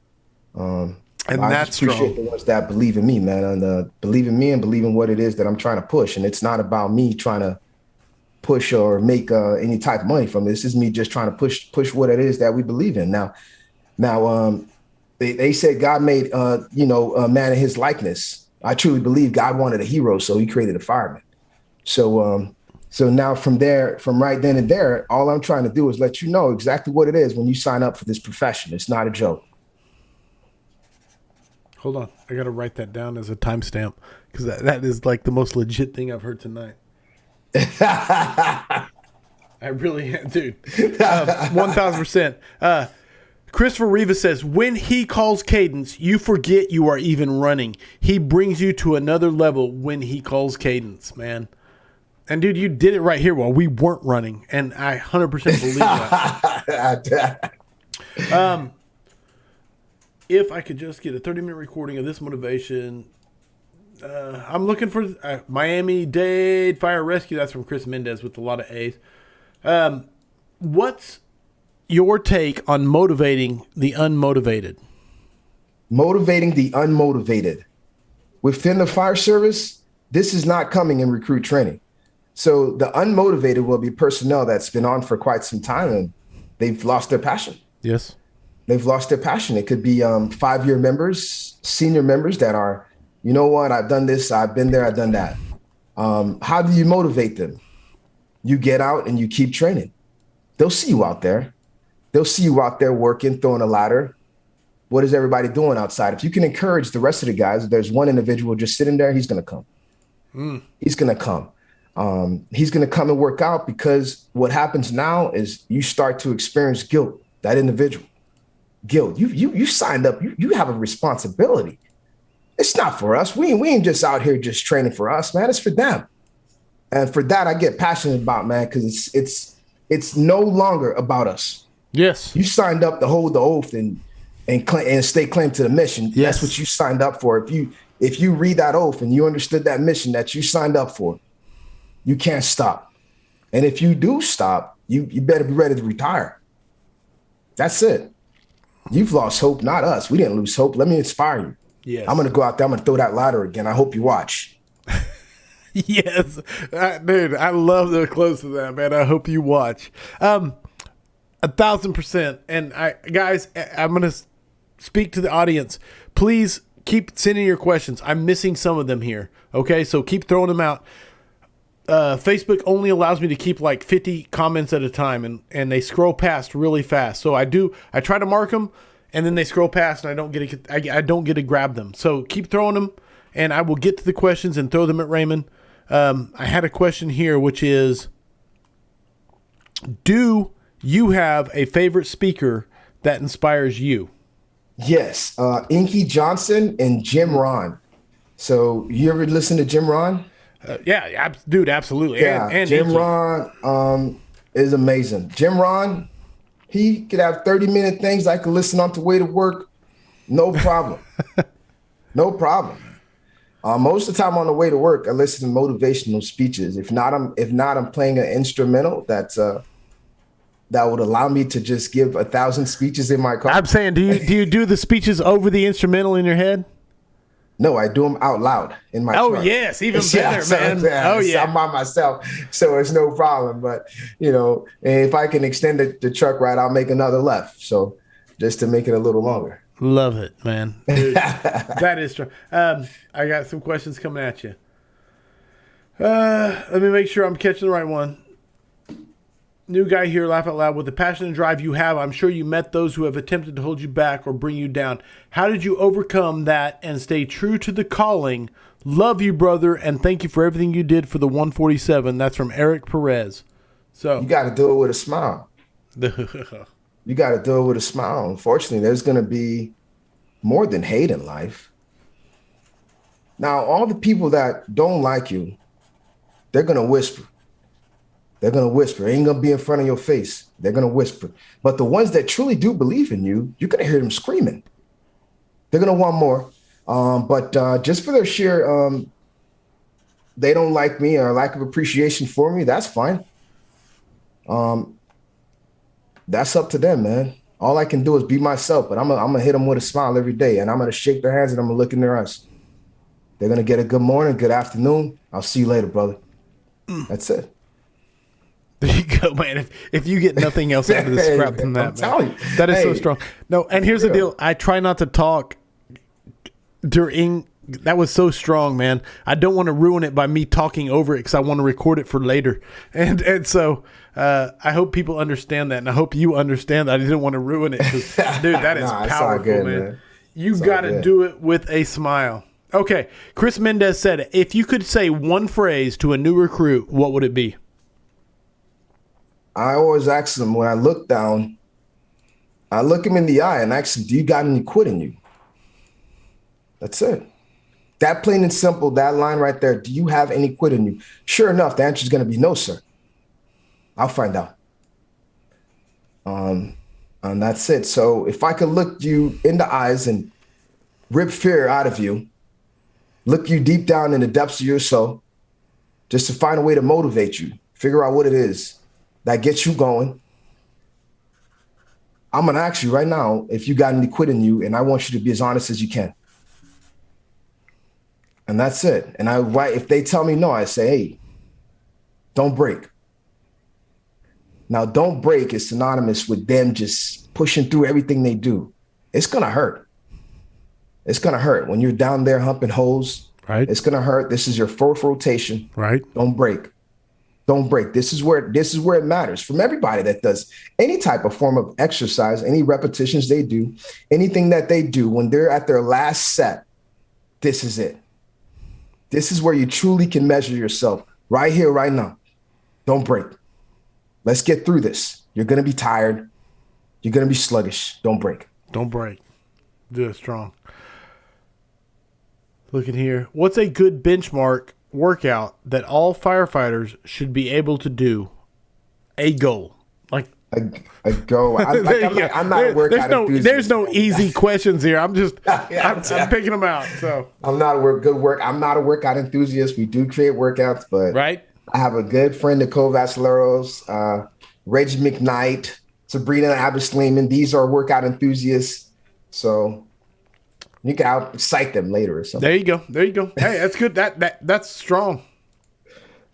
Speaker 1: And
Speaker 2: I
Speaker 1: that's
Speaker 2: appreciate
Speaker 1: strong.
Speaker 2: the ones that believe in me, man, and believe in me and believe in what it is that I'm trying to push. And it's not about me trying to push or make any type of money from this. This is me just trying to push what it is that we believe in. Now, they said God made a man in his likeness. I truly believe God wanted a hero, so he created a fireman. So now from right then and there, all I'm trying to do is let you know exactly what it is when you sign up for this profession. It's not a joke.
Speaker 1: Hold on. I got to write that down as a timestamp because that is like the most legit thing I've heard tonight. I really am, dude. 1,000%. Christopher Rivas says, when he calls cadence, you forget you are even running. He brings you to another level when he calls cadence, man. And, dude, you did it right here while we weren't running. And I 100% believe that. If I could just get a 30-minute recording of this motivation. I'm looking for Miami-Dade Fire Rescue. That's from Chris Mendez with a lot of A's. What's your take on motivating the unmotivated?
Speaker 2: Motivating the unmotivated. Within the fire service, this is not coming in recruit training. So the unmotivated will be personnel that's been on for quite some time and they've lost their passion.
Speaker 1: Yes.
Speaker 2: They've lost their passion. It could be 5-year members, senior members that are, you know what, I've done this, I've been there, I've done that. How do you motivate them? You get out and you keep training. They'll see you out there. They'll see you out there working, throwing a ladder. What is everybody doing outside? If you can encourage the rest of the guys, if there's one individual just sitting there, he's going to come. He's going to come. He's going to come and work out because what happens now is you start to experience guilt, that individual. Guilt. You signed up. You have a responsibility. It's not for us. We ain't just out here just training for us, man. It's for them. And for that, I get passionate about, man, because it's no longer about us.
Speaker 1: Yes.
Speaker 2: You signed up to hold the oath and stay claim to the mission.
Speaker 1: Yes.
Speaker 2: That's what you signed up for. If you read that oath and you understood that mission that you signed up for, you can't stop. And if you do stop, you better be ready to retire. That's it. You've lost hope, not us. We didn't lose hope. Let me inspire you.
Speaker 1: Yes.
Speaker 2: I'm going to go out there. I'm going to throw that ladder again. I hope you watch.
Speaker 1: Yes. Dude, I love the close to that, man. I hope you watch. 1,000%. And guys, I'm going to speak to the audience. Please keep sending your questions. I'm missing some of them here. Okay, so keep throwing them out. Facebook only allows me to keep like 50 comments at a time, and they scroll past really fast. So I try to mark them, and then they scroll past, and I don't get to grab them. So keep throwing them, and I will get to the questions and throw them at Raymen. I had a question here, which is, do you have a favorite speaker that inspires you?
Speaker 2: Yes, Inky Johnson and Jim Ron. So you ever listen to Jim Ron?
Speaker 1: Dude, absolutely.
Speaker 2: Yeah,
Speaker 1: And
Speaker 2: Jim
Speaker 1: Inky.
Speaker 2: Ron is amazing. Jim Ron, he could have 30-minute things I could listen on the way to work. No problem. No problem. Most of the time on the way to work, I listen to motivational speeches. If not, I'm playing an instrumental that would allow me to just give 1,000 speeches in my car.
Speaker 1: I'm saying, do you do the speeches over the instrumental in your head?
Speaker 2: No, I do them out loud in my truck.
Speaker 1: Oh, yes, even better, man.
Speaker 2: I'm by myself, so it's no problem. But, if I can extend the truck ride, I'll make another left. So just to make it a little longer.
Speaker 1: Love it, man. Dude, that is true. I got some questions coming at you. Let me make sure I'm catching the right one. New guy here, laugh out loud. With the passion and drive you have, I'm sure you met those who have attempted to hold you back or bring you down. How did you overcome that and stay true to the calling? Love you, brother, and thank you for everything you did for the 147. That's from Eric Perez. So
Speaker 2: you got to do it with a smile. You got to do it with a smile. Unfortunately, there's going to be more than hate in life. Now, all the people that don't like you, they're going to whisper. They're going to whisper. It ain't going to be in front of your face. They're going to whisper. But the ones that truly do believe in you, you're going to hear them screaming. They're going to want more. But just for their sheer, they don't like me or lack of appreciation for me, that's fine. That's up to them, man. All I can do is be myself, but I'm gonna hit them with a smile every day, and I'm going to shake their hands and I'm going to look in their eyes. They're going to get a good morning, good afternoon. I'll see you later, brother. That's it.
Speaker 1: There you go, man. If you get nothing else out of this scrap than that, man, that is so strong. No, and here's the deal. I try not to talk during. That was so strong, man. I don't want to ruin it by me talking over it because I want to record it for later. And so I hope people understand that, and I hope you understand that. I didn't want to ruin it because, dude, that is powerful, good, man. You got to do it with a smile. Okay, Chris Mendez said, if you could say one phrase to a new recruit, what would it be?
Speaker 2: I always ask them when I look down, I look them in the eye and ask them, do you got any quit in you? That's it. That plain and simple, that line right there, do you have any quit in you? Sure enough, the answer is going to be no, sir. I'll find out. And that's it. So if I could look you in the eyes and rip fear out of you, look you deep down in the depths of your soul, just to find a way to motivate you, figure out what it is that gets you going, I'm going to ask you right now if you got any quit in you, and I want you to be as honest as you can. And that's it. And if they tell me no, I say, hey, don't break. Now, don't break is synonymous with them just pushing through everything they do. It's going to hurt. It's going to hurt when you're down there humping holes.
Speaker 1: Right.
Speaker 2: It's going to hurt. This is your fourth rotation.
Speaker 1: Right.
Speaker 2: Don't break. Don't break. This is where it matters from everybody that does any type of form of exercise, any repetitions they do, anything that they do when they're at their last set. This is it. This is where you truly can measure yourself right here, right now. Don't break. Let's get through this. You're going to be tired. You're going to be sluggish. Don't break.
Speaker 1: Don't break. Do it strong. Look at here. What's a good benchmark workout that all firefighters should be able to do? A goal. Like
Speaker 2: a goal. I'm not a workout enthusiast.
Speaker 1: There's no easy questions here. I'm just I'm picking them out. So
Speaker 2: I'm not a workout enthusiast. We do create workouts, but
Speaker 1: right.
Speaker 2: I have a good friend, Nicole Vassaleros, Reggie McKnight, Sabrina Abisleman. These are workout enthusiasts. So you can out-cite them later or something.
Speaker 1: There you go. Hey, that's good. That's strong.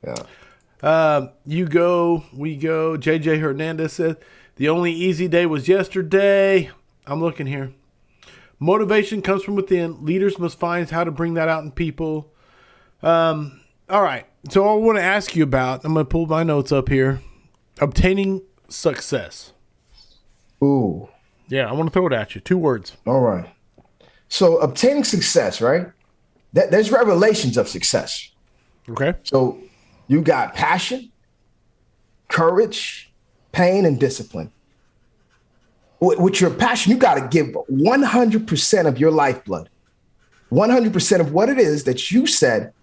Speaker 2: Yeah.
Speaker 1: We go. JJ Hernandez said, the only easy day was yesterday. I'm looking here. Motivation comes from within. Leaders must find how to bring that out in people. All right. So I want to ask you about, I'm going to pull my notes up here. Obtaining success.
Speaker 2: Ooh.
Speaker 1: Yeah, I want to throw it at you. 2 words.
Speaker 2: All right. So obtaining success, right? There's revelations of success.
Speaker 1: Okay.
Speaker 2: So you got passion, courage, pain, and discipline. with your passion, you got to give 100% of your lifeblood, 100% of what it is that you said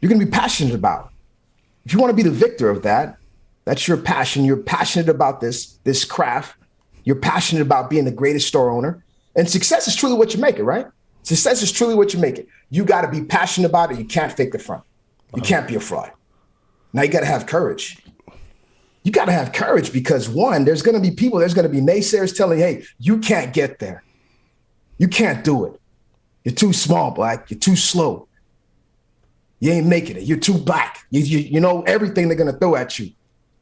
Speaker 2: you're going to be passionate about. If you want to be the victor of that, that's your passion. You're passionate about this craft. You're passionate about being the greatest store owner. And success is truly what you make it, right? Success is truly what you make it. You got to be passionate about it. You can't fake the front. You can't be a fraud. Now you got to have courage. You got to have courage because one, there's going to be people, there's going to be naysayers telling you, hey, you can't get there. You can't do it. You're too small, Black. You're too slow. You ain't making it. You're too black. You know everything they're going to throw at you.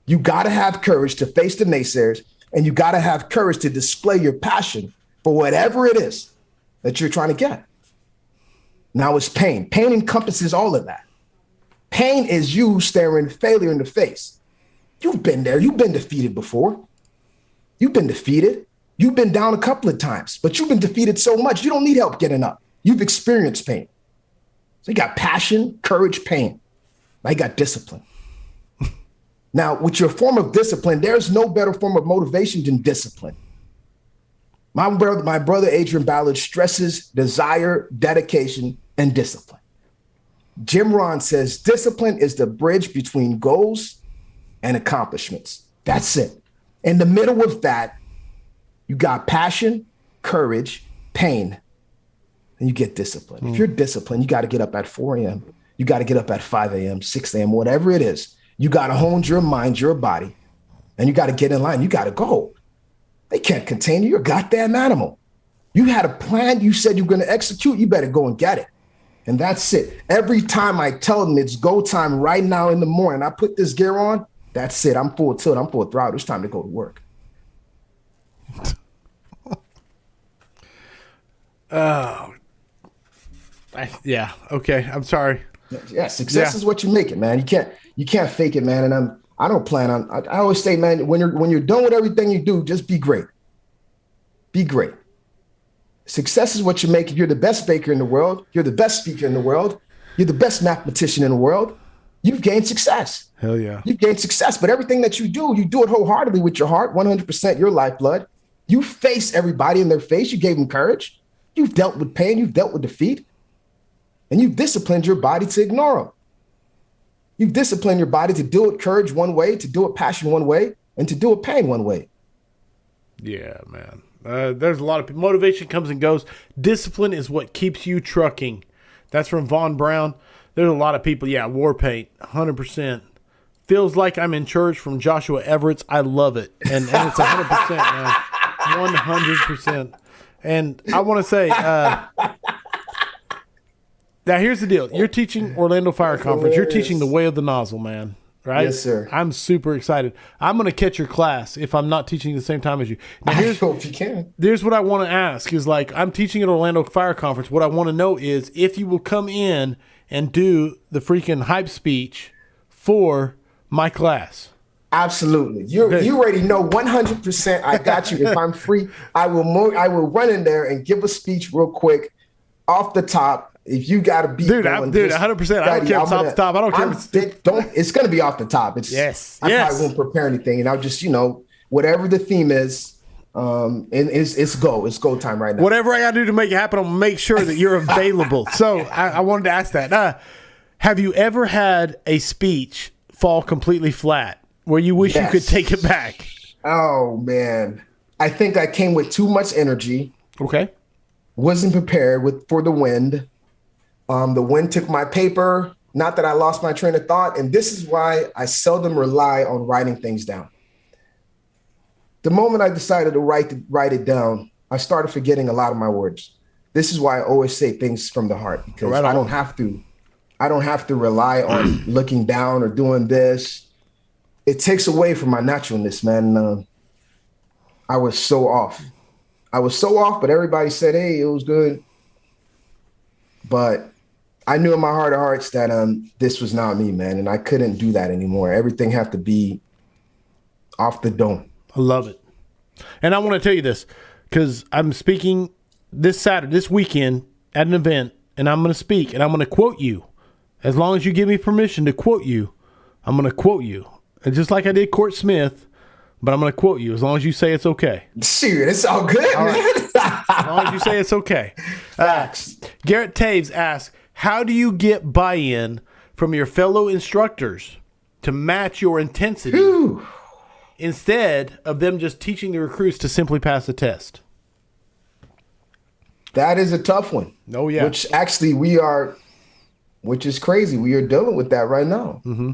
Speaker 2: You got to have courage to face the naysayers, and you got to have courage to display your passion for whatever it is that you're trying to get. Now it's pain. Pain encompasses all of that. Pain is you staring failure in the face. You've been there. You've been defeated before. You've been defeated. You've been down a couple of times, but you've been defeated so much, you don't need help getting up. You've experienced pain. So you got passion, courage, pain. Now you got discipline. Now, with your form of discipline, there's no better form of motivation than discipline. My brother Adrian Ballard stresses desire, dedication, and discipline. Jim Rohn says discipline is the bridge between goals and accomplishments. That's it. In the middle of that, you got passion, courage, pain, and you get discipline. If you're disciplined, you got to get up at 4 a.m. You got to get up at 5 a.m., 6 a.m., whatever it is. You got to hone your mind, your body, and you got to get in line. You got to go. They can't contain you. You're a goddamn animal. You had a plan. You said you're going to execute. You better go and get it. And that's it. Every time I tell them it's go time right now in the morning, I put this gear on, that's it. I'm full tilt. I'm full throttle. It's time to go to work.
Speaker 1: Yeah. Okay. I'm sorry.
Speaker 2: Yeah. Success is what you make it, man. You can't fake it, man. And I don't plan on, I always say, man, when you're done with everything you do, just be great. Be great. Success is what you make. If you're the best baker in the world, you're the best speaker in the world, you're the best mathematician in the world, you've gained success.
Speaker 1: Hell yeah.
Speaker 2: You've gained success. But everything that you do it wholeheartedly with your heart, 100% your lifeblood. You face everybody in their face. You gave them courage. You've dealt with pain. You've dealt with defeat. And you've disciplined your body to ignore them. You've disciplined your body to do it courage one way, to do it passion one way, and to do it pain one way.
Speaker 1: Yeah, man. There's a lot of motivation comes and goes. Discipline is what keeps you trucking. That's from Von Braun. There's a lot of people. Yeah, war paint, 100%. Feels like I'm in church from Joshua Everett's. I love it. And it's 100%, man. 100%. And I want to say, now here's the deal. You're teaching Orlando Fire Conference. You're teaching the way of the nozzle, man. Right?
Speaker 2: Yes, sir.
Speaker 1: I'm super excited. I'm going to catch your class if I'm not teaching the same time as you. Now,
Speaker 2: I hope you can.
Speaker 1: Here's what I want to ask is like, I'm teaching at Orlando Fire Conference. What I want to know is if you will come in and do the freaking hype speech for my class.
Speaker 2: Absolutely. You already know 100%. I got you. If I'm free, I will run in there and give a speech real quick off the top. If you got to be,
Speaker 1: dude, 100%. I don't care if it's off the top. I don't care.
Speaker 2: It's going to be off the top. I probably won't prepare anything, and I'll just, whatever the theme is, and it's go time right now.
Speaker 1: Whatever I got to do to make it happen, I'll make sure that you're available. So I wanted to ask that. Have you ever had a speech fall completely flat where you wish you could take it back?
Speaker 2: Oh man, I think I came with too much energy.
Speaker 1: Okay,
Speaker 2: wasn't prepared for the wind. The wind took my paper. Not that I lost my train of thought. And this is why I seldom rely on writing things down. The moment I decided to write it down, I started forgetting a lot of my words. This is why I always say things from the heart, because I don't have to rely on looking down or doing this. It takes away from my naturalness, man. I was so off. But everybody said, hey, it was good. But I knew in my heart of hearts that this was not me, man, and I couldn't do that anymore. Everything had to be off the dome.
Speaker 1: I love it. And I want to tell you this, because I'm speaking this weekend at an event, and I'm going to speak, and I'm going to quote you. As long as you give me permission to quote you, I'm going to quote you. And just like I did Court Smith, but I'm going to quote you as long as you say it's okay.
Speaker 2: Shoot, it's all good,
Speaker 1: All
Speaker 2: man.
Speaker 1: right. As long as you say it's okay.
Speaker 2: Facts.
Speaker 1: Garrett Taves asks, how do you get buy-in from your fellow instructors to match your intensity instead of them just teaching the recruits to simply pass the test?
Speaker 2: That is a tough one.
Speaker 1: Oh, yeah.
Speaker 2: Which actually which is crazy. We are dealing with that right now. Mm-hmm.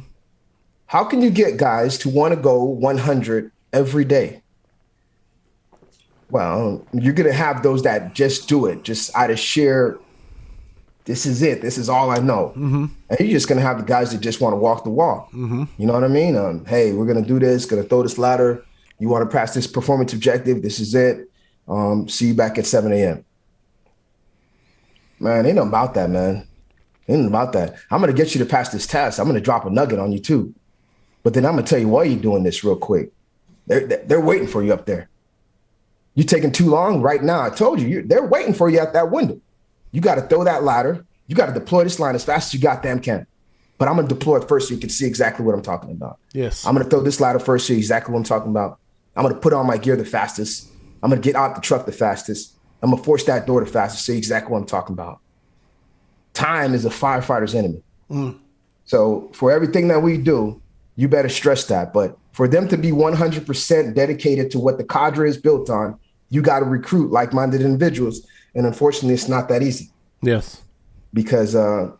Speaker 2: How can you get guys to want to go 100 every day? Well, you're going to have those that just do it, just out of sheer, this is it. This is all I know. Mm-hmm. And you're just going to have the guys that just want to walk the walk. Mm-hmm. You know what I mean? Hey, we're going to do this, going to throw this ladder. You want to pass this performance objective. This is it. See you back at 7 a.m. Man, ain't nothing about that, man. Ain't nothing about that. I'm going to get you to pass this test. I'm going to drop a nugget on you too. But then I'm going to tell you why you're doing this real quick. They're waiting for you up there. You're taking too long right now. I told you, they're waiting for you at that window. You got to throw that ladder. You got to deploy this line as fast as you goddamn can. But I'm going to deploy it first so you can see exactly what I'm talking about.
Speaker 1: Yes.
Speaker 2: I'm going to throw this ladder first so you exactly what I'm talking about. I'm going to put on my gear the fastest. I'm going to get out the truck the fastest. I'm going to force that door the fastest so you exactly what I'm talking about. Time is a firefighter's enemy. So for everything that we do, you better stress that. But for them to be 100% dedicated to what the cadre is built on, you got to recruit like-minded individuals. And unfortunately, it's not that easy.
Speaker 1: Yes.
Speaker 2: Because, not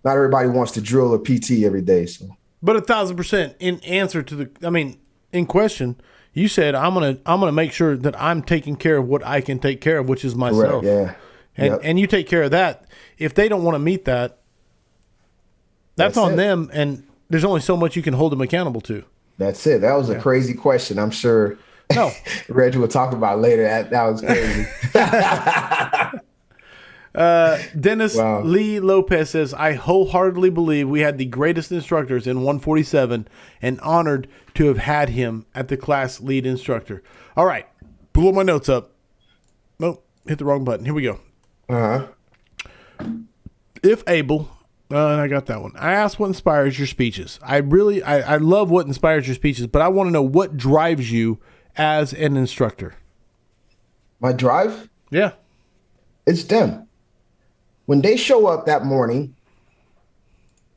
Speaker 2: everybody wants to drill or PT every day. So.
Speaker 1: But 1,000% in answer to in question, you said, I'm gonna make sure that I'm taking care of what I can take care of, which is myself.
Speaker 2: Correct, yeah.
Speaker 1: And you take care of that. If they don't want to meet that, that's on them. And there's only so much you can hold them accountable to.
Speaker 2: That's it. That was a crazy question. I'm sure Reggie will talk about later. That was crazy.
Speaker 1: Dennis Lee Lopez says, I wholeheartedly believe we had the greatest instructors in 147 and honored to have had him at the class lead instructor. All right. Pull my notes up. Nope. Hit the wrong button. Here we go.
Speaker 2: Uh-huh.
Speaker 1: If able, and I got that one. I asked what inspires your speeches. I love what inspires your speeches, but I want to know what drives you as an instructor.
Speaker 2: My drive?
Speaker 1: Yeah.
Speaker 2: It's them. When they show up that morning,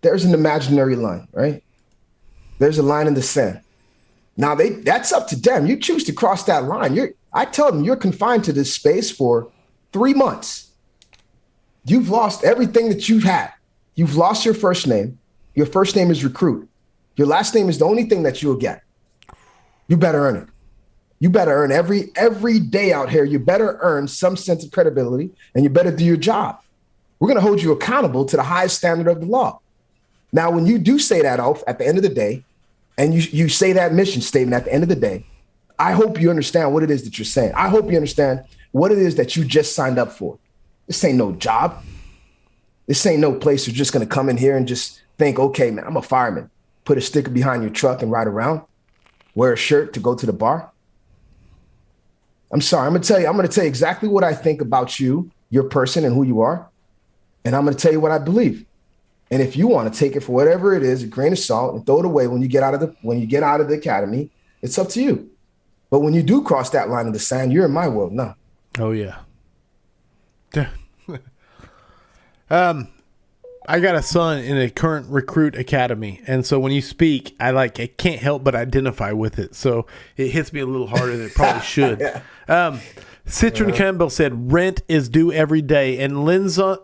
Speaker 2: there's an imaginary line, right? There's a line in the sand. Now that's up to them. You choose to cross that line. I tell them you're confined to this space for 3 months. You've lost everything that you've had. You've lost your first name. Your first name is recruit. Your last name is the only thing that you'll get. You better earn it. You better earn every day out here. You better earn some sense of credibility, and you better do your job. We're going to hold you accountable to the highest standard of the law. Now, when you do say that oath at the end of the day, and you say that mission statement at the end of the day, I hope you understand what it is that you're saying. I hope you understand what it is that you just signed up for. This ain't no job. This ain't no place you're just going to come in here and just think, okay, man, I'm a fireman. Put a sticker behind your truck and ride around. Wear a shirt to go to the bar. I'm sorry. I'm going to tell you exactly what I think about you, your person, and who you are. And I'm going to tell you what I believe. And if you want to take it for whatever it is, a grain of salt, and throw it away when you get out of the academy, it's up to you. But when you do cross that line of the sand, you're in my world now.
Speaker 1: Oh yeah. I got a son in a current recruit academy, and so when you speak, I can't help but identify with it. So it hits me a little harder than it probably should. Citron Campbell said rent is due every day, and Lidson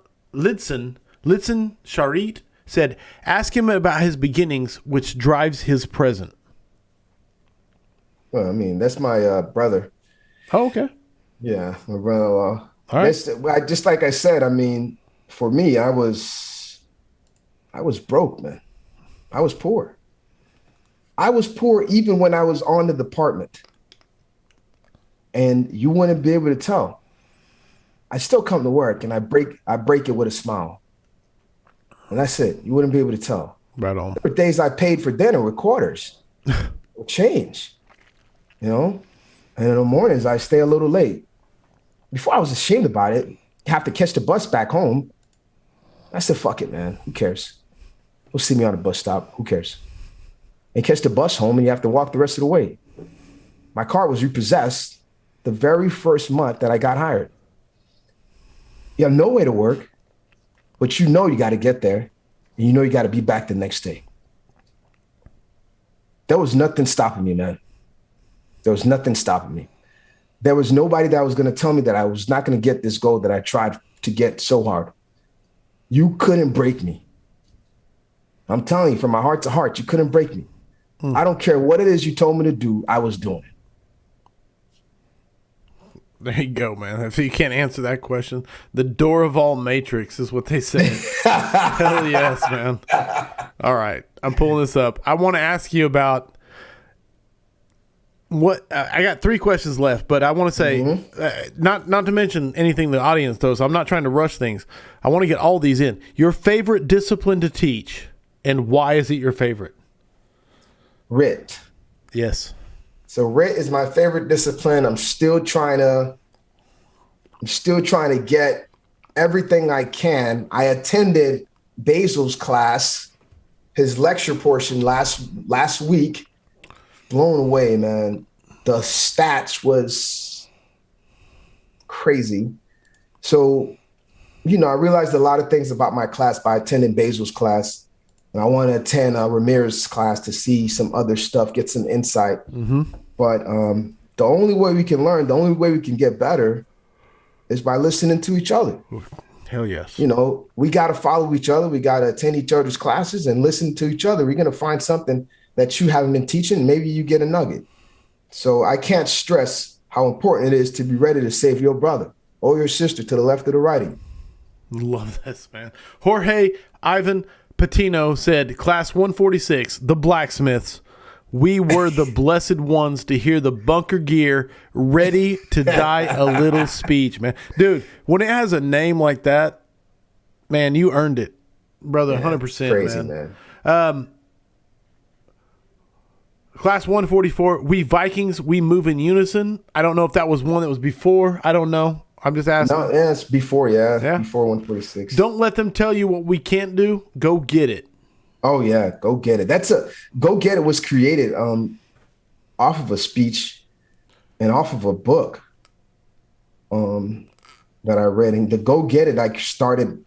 Speaker 1: Sharit said ask him about his beginnings, which drives his present.
Speaker 2: Well, I mean, that's my brother.
Speaker 1: Oh, okay.
Speaker 2: Yeah, my brother-in-law.
Speaker 1: All right.
Speaker 2: Just like I said, I mean, for me, I was broke, man. I was poor. I was poor even when I was on the department. And you wouldn't be able to tell. I still come to work and I break it with a smile. And that's it. You wouldn't be able to tell.
Speaker 1: Right on.
Speaker 2: There were days I paid for dinner with quarters or change, And in the mornings I stay a little late. Before I was ashamed about it, have to catch the bus back home. I said, fuck it, man. Who cares? You'll see me on the bus stop. Who cares? and catch the bus home, and you have to walk the rest of the way. My car was repossessed the very first month that I got hired. You have no way to work, but you know you got to get there, and you know you got to be back the next day. There was nothing stopping me, man. There was nothing stopping me. There was nobody that was going to tell me that I was not going to get this goal that I tried to get so hard. You couldn't break me. I'm telling you, from my heart to heart, you couldn't break me. I don't care what it is you told me to do, I was doing it.
Speaker 1: There you go, man. If you can't answer that question, the Dorival Matrix is what they say. Hell yes, man. All right. I'm pulling this up. I want to ask you about what I got 3 questions left, but I want to say, not to mention anything the audience does. I'm not trying to rush things. I want to get all these in. Your favorite discipline to teach, and why is it your favorite?
Speaker 2: RIT.
Speaker 1: Yes.
Speaker 2: So RIT is my favorite discipline. I'm still trying to get everything I can. I attended Basil's class, his lecture portion last week. Blown away, man. The stats was crazy. So, I realized a lot of things about my class by attending Basil's class. And I want to attend Ramirez's class to see some other stuff, get some insight. But the only way we can learn, the only way we can get better is by listening to each other.
Speaker 1: Hell yes.
Speaker 2: We got to follow each other. We got to attend each other's classes and listen to each other. We're going to find something that you haven't been teaching. Maybe you get a nugget. So I can't stress how important it is to be ready to save your brother or your sister to the left or the right.
Speaker 1: Love this, man. Jorge Ivan Patino said, Class 146, the blacksmiths. We were the blessed ones to hear the bunker gear ready to die a little speech, man. Dude, when it has a name like that, man, you earned it, brother. 100%.
Speaker 2: Crazy, man.
Speaker 1: Class 144, we Vikings, we move in unison. I don't know if that was one that was before. I don't know. I'm just asking.
Speaker 2: No, yeah, it's before, before 146.
Speaker 1: Don't let them tell you what we can't do. Go get it.
Speaker 2: Oh yeah, go get it. Go get it was created off of a speech and off of a book that I read. And the go get it I started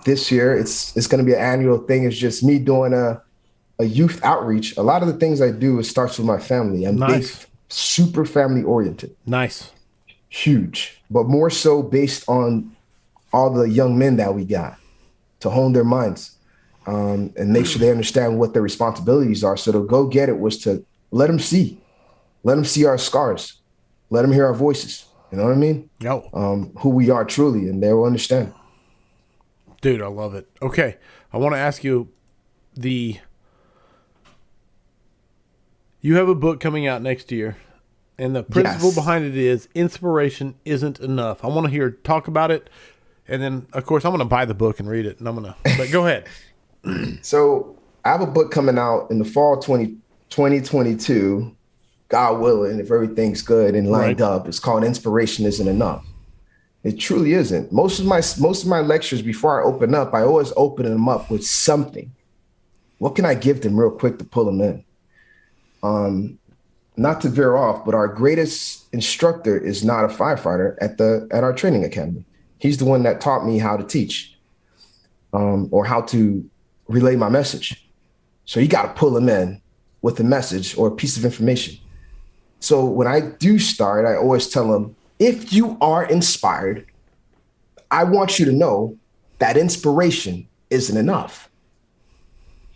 Speaker 2: this year. It's going to be an annual thing. It's just me doing a youth outreach. A lot of the things I do, it starts with my family. I'm big, super family oriented.
Speaker 1: Nice.
Speaker 2: Huge, but more so based on all the young men that we got to hone their minds and make sure they understand what their responsibilities are. So the go get it was to let them see our scars, let them hear our voices. You know what I mean? Who we are truly, and they will understand.
Speaker 1: Dude, I love it. Okay. I want to ask you you have a book coming out next year. And the principle behind it is inspiration isn't enough. I want to talk about it. And then, of course, I'm going to buy the book and read it. And but go ahead.
Speaker 2: So I have a book coming out in the fall 2022, God willing, if everything's good and lined up. It's called Inspiration Isn't Enough. It truly isn't. Most of my lectures, before I open up, I always open them up with something. What can I give them real quick to pull them in? Not to veer off, but our greatest instructor is not a firefighter at our training academy. He's the one that taught me how to teach or how to relay my message. So you got to pull him in with a message or a piece of information. So when I do start, I always tell them, if you are inspired, I want you to know that inspiration isn't enough.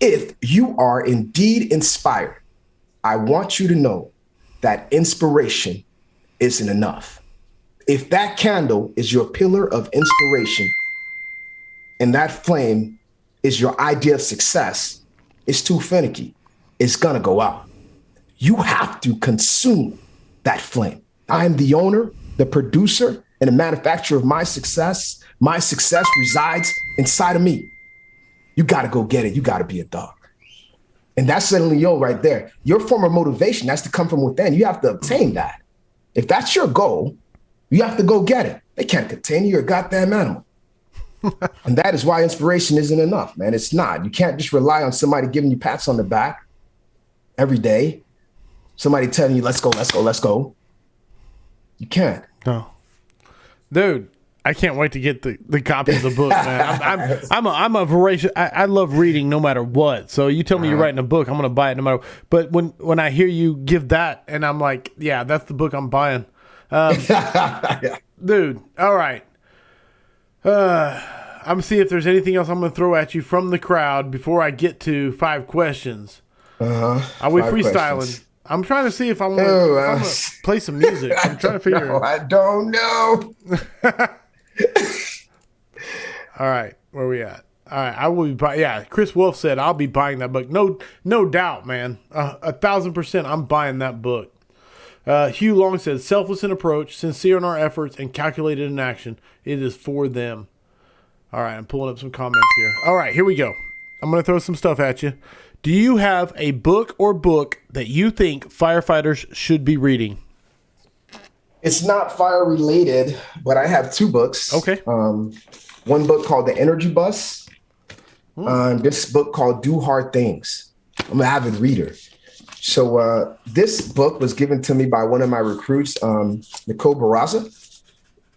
Speaker 2: If you are indeed inspired, I want you to know that inspiration isn't enough. If that candle is your pillar of inspiration and that flame is your idea of success, it's too finicky. It's gonna go out. You have to consume that flame. I am the owner, the producer, and the manufacturer of my success. My success resides inside of me. You gotta go get it. You gotta be a dog. And that's suddenly right there. Your form of motivation has to come from within. You have to obtain that. If that's your goal, you have to go get it. They can't contain you. You're a goddamn animal. And that is why inspiration isn't enough, man. It's not. You can't just rely on somebody giving you pats on the back every day. Somebody telling you, let's go, let's go, let's go. You can't.
Speaker 1: No. Dude, I can't wait to get the copy of the book, man. I'm a voracious. I love reading no matter what. So you tell me you're writing a book, I'm gonna buy it no matter. But when I hear you give that, and I'm like, yeah, that's the book I'm buying. Dude, all right. I'm gonna see if there's anything else I'm gonna throw at you from the crowd before I get to 5 questions. Are we freestyling? Questions. I'm trying to see if I want to play some music. I'm trying to figure.
Speaker 2: No, I don't know.
Speaker 1: All right, where we at? All right, I will be yeah, Chris Wolf said I'll be buying that book. No doubt, man. 1,000%, I'm buying that book. Hugh Long said, selfless in approach, sincere in our efforts, and calculated in action. It is for them. All right, I'm pulling up some comments here. All right, here we go. I'm going to throw some stuff at you. Do you have a book or book that you think firefighters should be reading?
Speaker 2: It's not fire related, but I have 2 books.
Speaker 1: Okay.
Speaker 2: One book called The Energy Bus. This book called Do Hard Things. I'm an avid reader. So this book was given to me by one of my recruits, Nicole Barraza.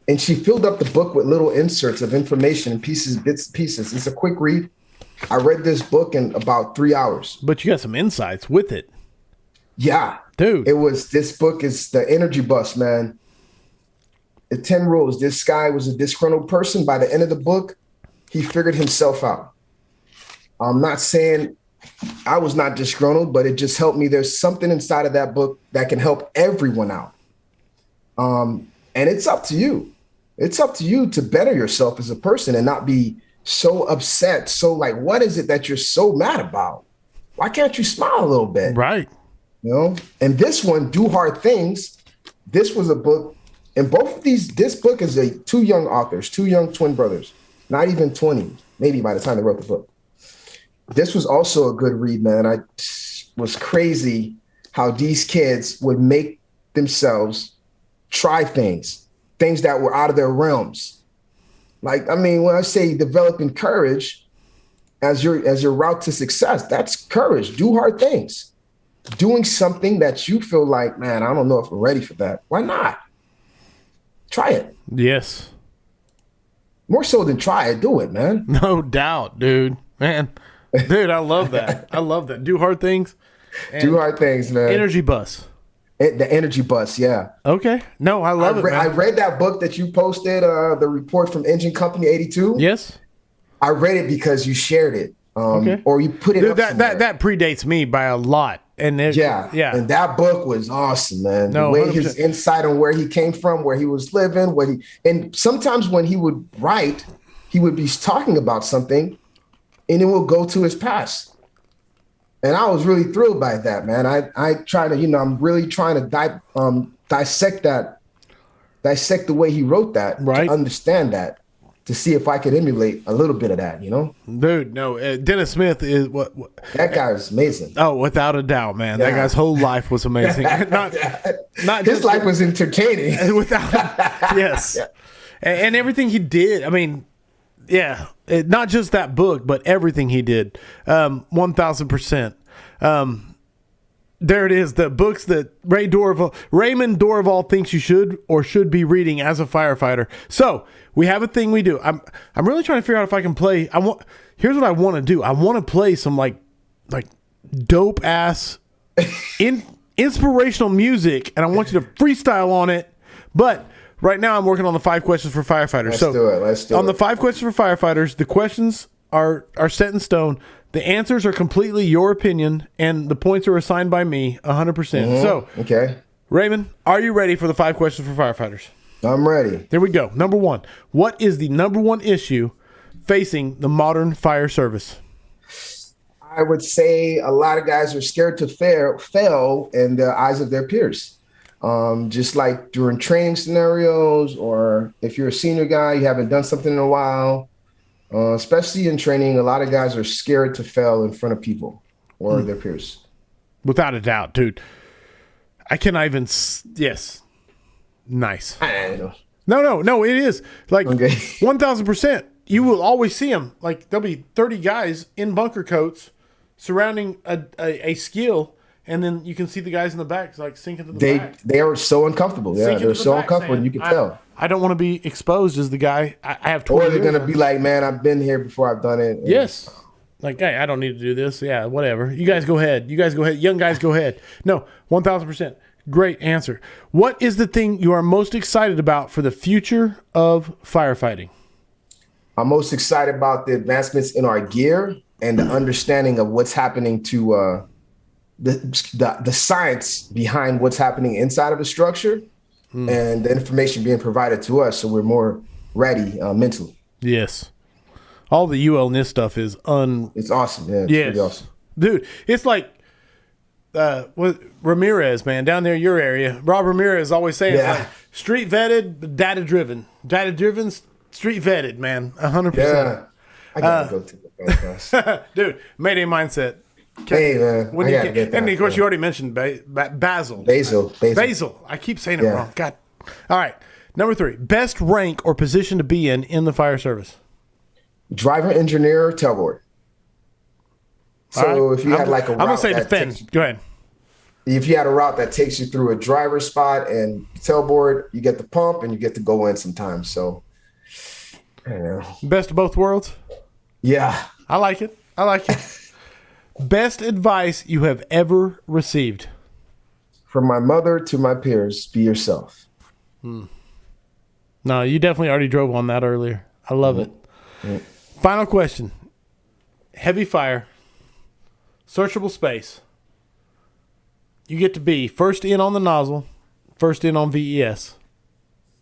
Speaker 2: And she filled up the book with little inserts of information and bits and pieces. It's a quick read. I read this book in about 3 hours.
Speaker 1: But you got some insights with it.
Speaker 2: Yeah.
Speaker 1: Dude.
Speaker 2: This book is The Energy Bus, man. The 10 rules. This guy was a disgruntled person. By the end of the book, he figured himself out. I'm not saying I was not disgruntled, but it just helped me. There's something inside of that book that can help everyone out. And it's up to you. It's up to you to better yourself as a person and not be so upset. So like, what is it that you're so mad about? Why can't you smile a little bit?
Speaker 1: Right.
Speaker 2: You know, and this one, Do Hard Things. This was a book, and both of these, this book is 2 young authors, 2 young twin brothers, not even 20, maybe by the time they wrote the book. This was also a good read, man. I was crazy how these kids would make themselves try things that were out of their realms. Like, I mean, when I say developing courage as your route to success, that's courage. Do hard things. Doing something that you feel like, man, I don't know if I'm ready for that. Why not? Try it.
Speaker 1: Yes.
Speaker 2: More so than try it, do it, man.
Speaker 1: No doubt, dude. Man. Dude, I love that. I love that. Do hard things.
Speaker 2: Do hard things, man.
Speaker 1: Energy Bus.
Speaker 2: The Energy Bus, yeah.
Speaker 1: Okay. No, I love it, man.
Speaker 2: I read that book that you posted, the report from Engine Company 82.
Speaker 1: Yes.
Speaker 2: I read it because you shared it. Or you put it up somewhere.
Speaker 1: That predates me by a lot. And
Speaker 2: yeah. And that book was awesome, man.
Speaker 1: No,
Speaker 2: the way
Speaker 1: 100%.
Speaker 2: His insight on where he came from, where he was living, and sometimes when he would write, he would be talking about something and it will go to his past. And I was really thrilled by that, man. I try to, I'm really trying to dissect the way he wrote that,
Speaker 1: right,
Speaker 2: to understand that, to see if I could emulate a little bit of that,
Speaker 1: Dude, no, Dennis Smith is what
Speaker 2: that guy was amazing.
Speaker 1: Oh, without a doubt, man. Yeah. That guy's whole life was amazing. not
Speaker 2: his life was entertaining.
Speaker 1: Without yes, yeah. And everything he did. I mean, yeah, not just that book, but everything he did. 1,000%. There it is. The books that Raymen Dorival thinks you should be reading as a firefighter. So we have a thing we do. I'm really trying to figure out if I can play. Here's what I want to do. I want to play some like dope ass inspirational music, and I want you to freestyle on it. But right now I'm working on the 5 questions for firefighters.
Speaker 2: Let's do it.
Speaker 1: On the 5 questions for firefighters, the questions are set in stone. The answers are completely your opinion, and the points are assigned by me 100%.
Speaker 2: Mm-hmm.
Speaker 1: So,
Speaker 2: okay.
Speaker 1: Raymond, are you ready for the 5 questions for firefighters?
Speaker 2: I'm ready.
Speaker 1: Here we go. Number 1. What is the number 1 issue facing the modern fire service?
Speaker 2: I would say a lot of guys are scared to fail in the eyes of their peers. Just like during training scenarios, or if you're a senior guy, you haven't done something in a while. Especially in training, a lot of guys are scared to fail in front of people or their peers.
Speaker 1: Without a doubt, dude. I cannot even. Yes. Nice.
Speaker 2: I know.
Speaker 1: No, it is. Like,
Speaker 2: okay.
Speaker 1: 1,000%. You will always see them. Like, there'll be 30 guys in bunker coats surrounding a skill, and then you can see the guys in the back like sinking to the back.
Speaker 2: They are so uncomfortable. Yeah, they're so uncomfortable, and you can tell.
Speaker 1: I don't want to be exposed as the guy. I have 20
Speaker 2: Or they're
Speaker 1: years
Speaker 2: going to be like, man, I've been here before, I've done it. And
Speaker 1: yes. Like, hey, I don't need to do this. Yeah, whatever. You guys go ahead. Young guys, go ahead. No, 1,000%. Great answer. What is the thing you are most excited about for the future of firefighting?
Speaker 2: I'm most excited about the advancements in our gear and the understanding of what's happening to the science behind what's happening inside of the structure and the information being provided to us, so we're more ready mentally.
Speaker 1: Yes. All the UL NIST stuff is
Speaker 2: It's awesome. Yeah, it's pretty awesome.
Speaker 1: Dude, it's like Ramirez, man, down there in your area. Rob Ramirez is always saying it's like street vetted, data driven. Data driven, street vetted, man. 100%.
Speaker 2: Yeah. I gotta go to the class.
Speaker 1: Dude, Mayday Mindset.
Speaker 2: Hey, man.
Speaker 1: When
Speaker 2: I
Speaker 1: you
Speaker 2: gotta get that.
Speaker 1: And of course, you already mentioned Basil.
Speaker 2: Basil.
Speaker 1: I keep saying it wrong. God. All right. Number 3. Best rank or position to be in the fire service.
Speaker 2: Driver, engineer, tailboard. So if you had like a route,
Speaker 1: I'm gonna say defend. Go ahead.
Speaker 2: If you had a route that takes you through a driver spot and tailboard, you get the pump and you get to go in sometimes. So, I don't know.
Speaker 1: Best of both worlds.
Speaker 2: Yeah,
Speaker 1: I like it. Best advice you have ever received.
Speaker 2: From my mother to my peers, be yourself.
Speaker 1: No, you definitely already drove on that earlier. I love it. Final question. Heavy fire, searchable space. You get to be first in on the nozzle, first in on VES.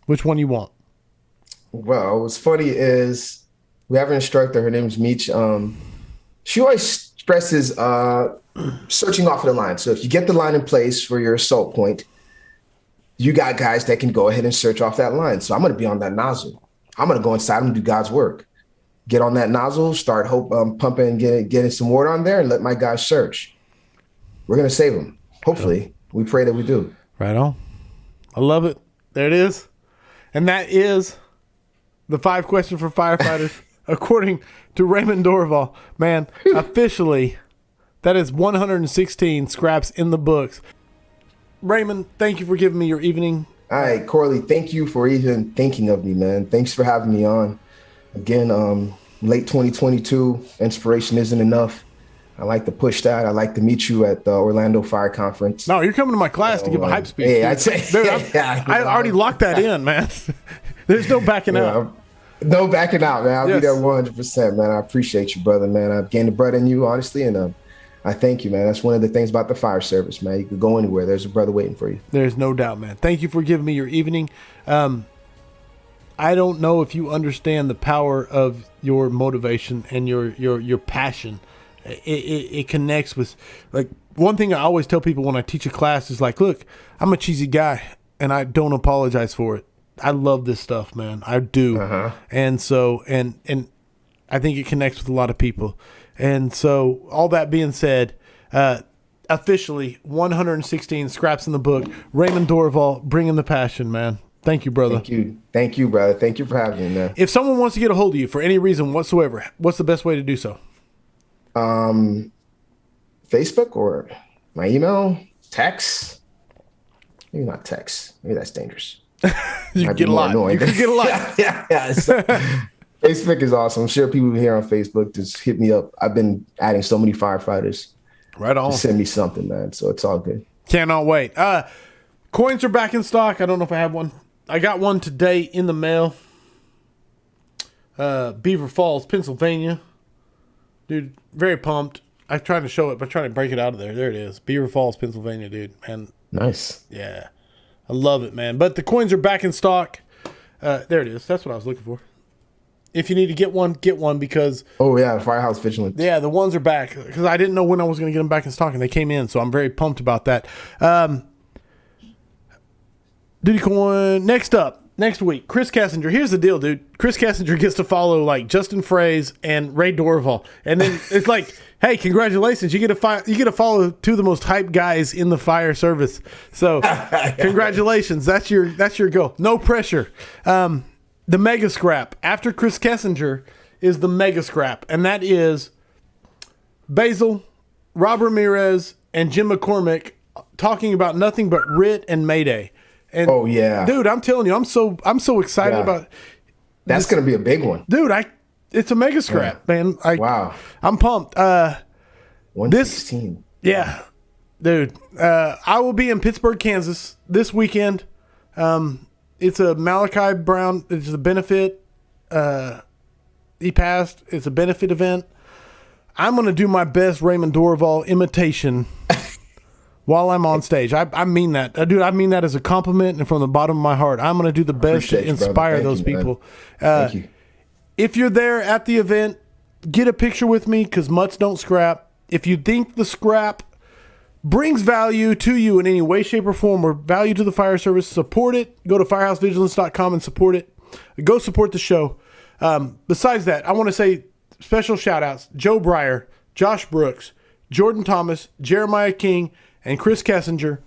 Speaker 1: Which one you want?
Speaker 2: Well, what's funny is we have an instructor. Her name's Meech. She always stresses searching off of the line. So if you get the line in place for your assault point, you got guys that can go ahead and search off that line. So I'm going to be on that nozzle. I'm going to go inside and do God's work. Get on that nozzle, start pumping, getting some water on there, and let my guys search. We're going to save them. Hopefully. We pray that we do.
Speaker 1: Right on. I love it. There it is. And that is the 5 questions for firefighters, according to Raymen Dorival. Man, officially, that is 116 scraps in the books. Raymen, thank you for giving me your evening.
Speaker 2: All right, Corley, thank you for even thinking of me, man. Thanks for having me on. Again, late 2022, inspiration isn't enough. I like to push that. I like to meet you at the Orlando Fire Conference.
Speaker 1: No, you're coming to my class to give a hype speech.
Speaker 2: Hey, I'd say,
Speaker 1: dude, I already locked that in, man. There's no backing out.
Speaker 2: No backing out, man. I'll be there 100%, man. I appreciate you, brother, man. I've gained a brother in you, honestly, and I thank you, man. That's one of the things about the fire service, man. You can go anywhere. There's a brother waiting for you.
Speaker 1: There's no doubt, man. Thank you for giving me your evening. I don't know if you understand the power of your motivation and your passion. It connects with, like, one thing I always tell people when I teach a class is like, look, I'm a cheesy guy and I don't apologize for it. I love this stuff, man. I do. And so, and I think it connects with a lot of people. And so all that being said, officially 116 scraps in the book. Raymen Dorival, bringing the passion, man. Thank you, brother.
Speaker 2: Thank you, brother. Thank you for having me, man.
Speaker 1: If someone wants to get a hold of you for any reason whatsoever, what's the best way to do so?
Speaker 2: Facebook or my email, text. Maybe not text. Maybe that's dangerous.
Speaker 1: You can get a lot. You can get a lot.
Speaker 2: Yeah. So, Facebook is awesome. I'm sure people here on Facebook just hit me up. I've been adding so many firefighters.
Speaker 1: Right on.
Speaker 2: Send me something, man. So it's all good.
Speaker 1: Cannot wait. Coins are back in stock. I don't know if I have one. I got one today in the mail. Beaver Falls, Pennsylvania. Dude, very pumped. I'm trying to show it, but trying to break it out of there. There it is. Beaver Falls, Pennsylvania, dude. Man.
Speaker 2: Nice.
Speaker 1: Yeah. I love it, man. But the coins are back in stock. There it is. That's what I was looking for. If you need to get one because...
Speaker 2: Oh, yeah, Firehouse Vigilance.
Speaker 1: Yeah, the ones are back. Because I didn't know when I was going to get them back in stock, and they came in, so I'm very pumped about that. Duty coin. Next week, Chris Kassinger. Here's the deal, dude. Chris Kassinger gets to follow, like, Justin Fraze and Ray Dorival. And then it's like, hey, congratulations. You get to follow two of the most hyped guys in the fire service. So, congratulations. That's your goal. No pressure. The mega scrap after Chris Kassinger is the mega scrap, and that is Basil, Rob Ramirez, and Jim McCormick talking about nothing but RIT and Mayday. And
Speaker 2: Oh yeah,
Speaker 1: dude, I'm telling you, I'm so excited
Speaker 2: Yeah.
Speaker 1: about.
Speaker 2: that's going to be a big one.
Speaker 1: Dude, it's a mega scrap, man.
Speaker 2: Wow,
Speaker 1: I'm pumped.
Speaker 2: 116.
Speaker 1: Yeah, dude. I will be in Pittsburgh, Kansas this weekend. It's a Malachi Brown. It's a benefit. He passed. It's a benefit event. I'm going to do my best Raymen Dorival imitation while I'm on stage. I mean that. Dude, I mean that as a compliment and from the bottom of my heart. I'm going to do the best to
Speaker 2: appreciate you, brother.
Speaker 1: inspire
Speaker 2: Thank
Speaker 1: those
Speaker 2: you, man.
Speaker 1: people.
Speaker 2: Thank you.
Speaker 1: If you're there at the event, get a picture with me because mutts don't scrap. If you think the scrap brings value to you in any way, shape, or form, or value to the fire service, support it. Go to firehousevigilance.com and support it. Go support the show. Besides that, I want to say special shout outs: Joe Breyer, Josh Brooks, Jordan Thomas, Jeremiah King, and Chris Kessinger.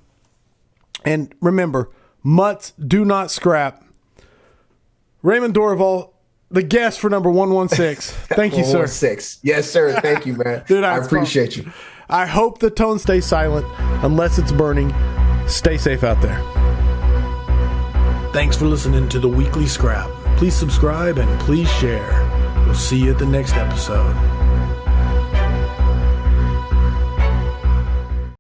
Speaker 1: And remember, mutts do not scrap. Raymen Dorival, the guest for number 116. Thank you, sir.
Speaker 2: 116. Yes, sir. Thank you, man.
Speaker 1: Dude,
Speaker 2: I appreciate you.
Speaker 1: I hope the tone stays silent unless it's burning. Stay safe out there. Thanks for listening to the Weekly Scrap. Please subscribe and please share. We'll see you at the next episode.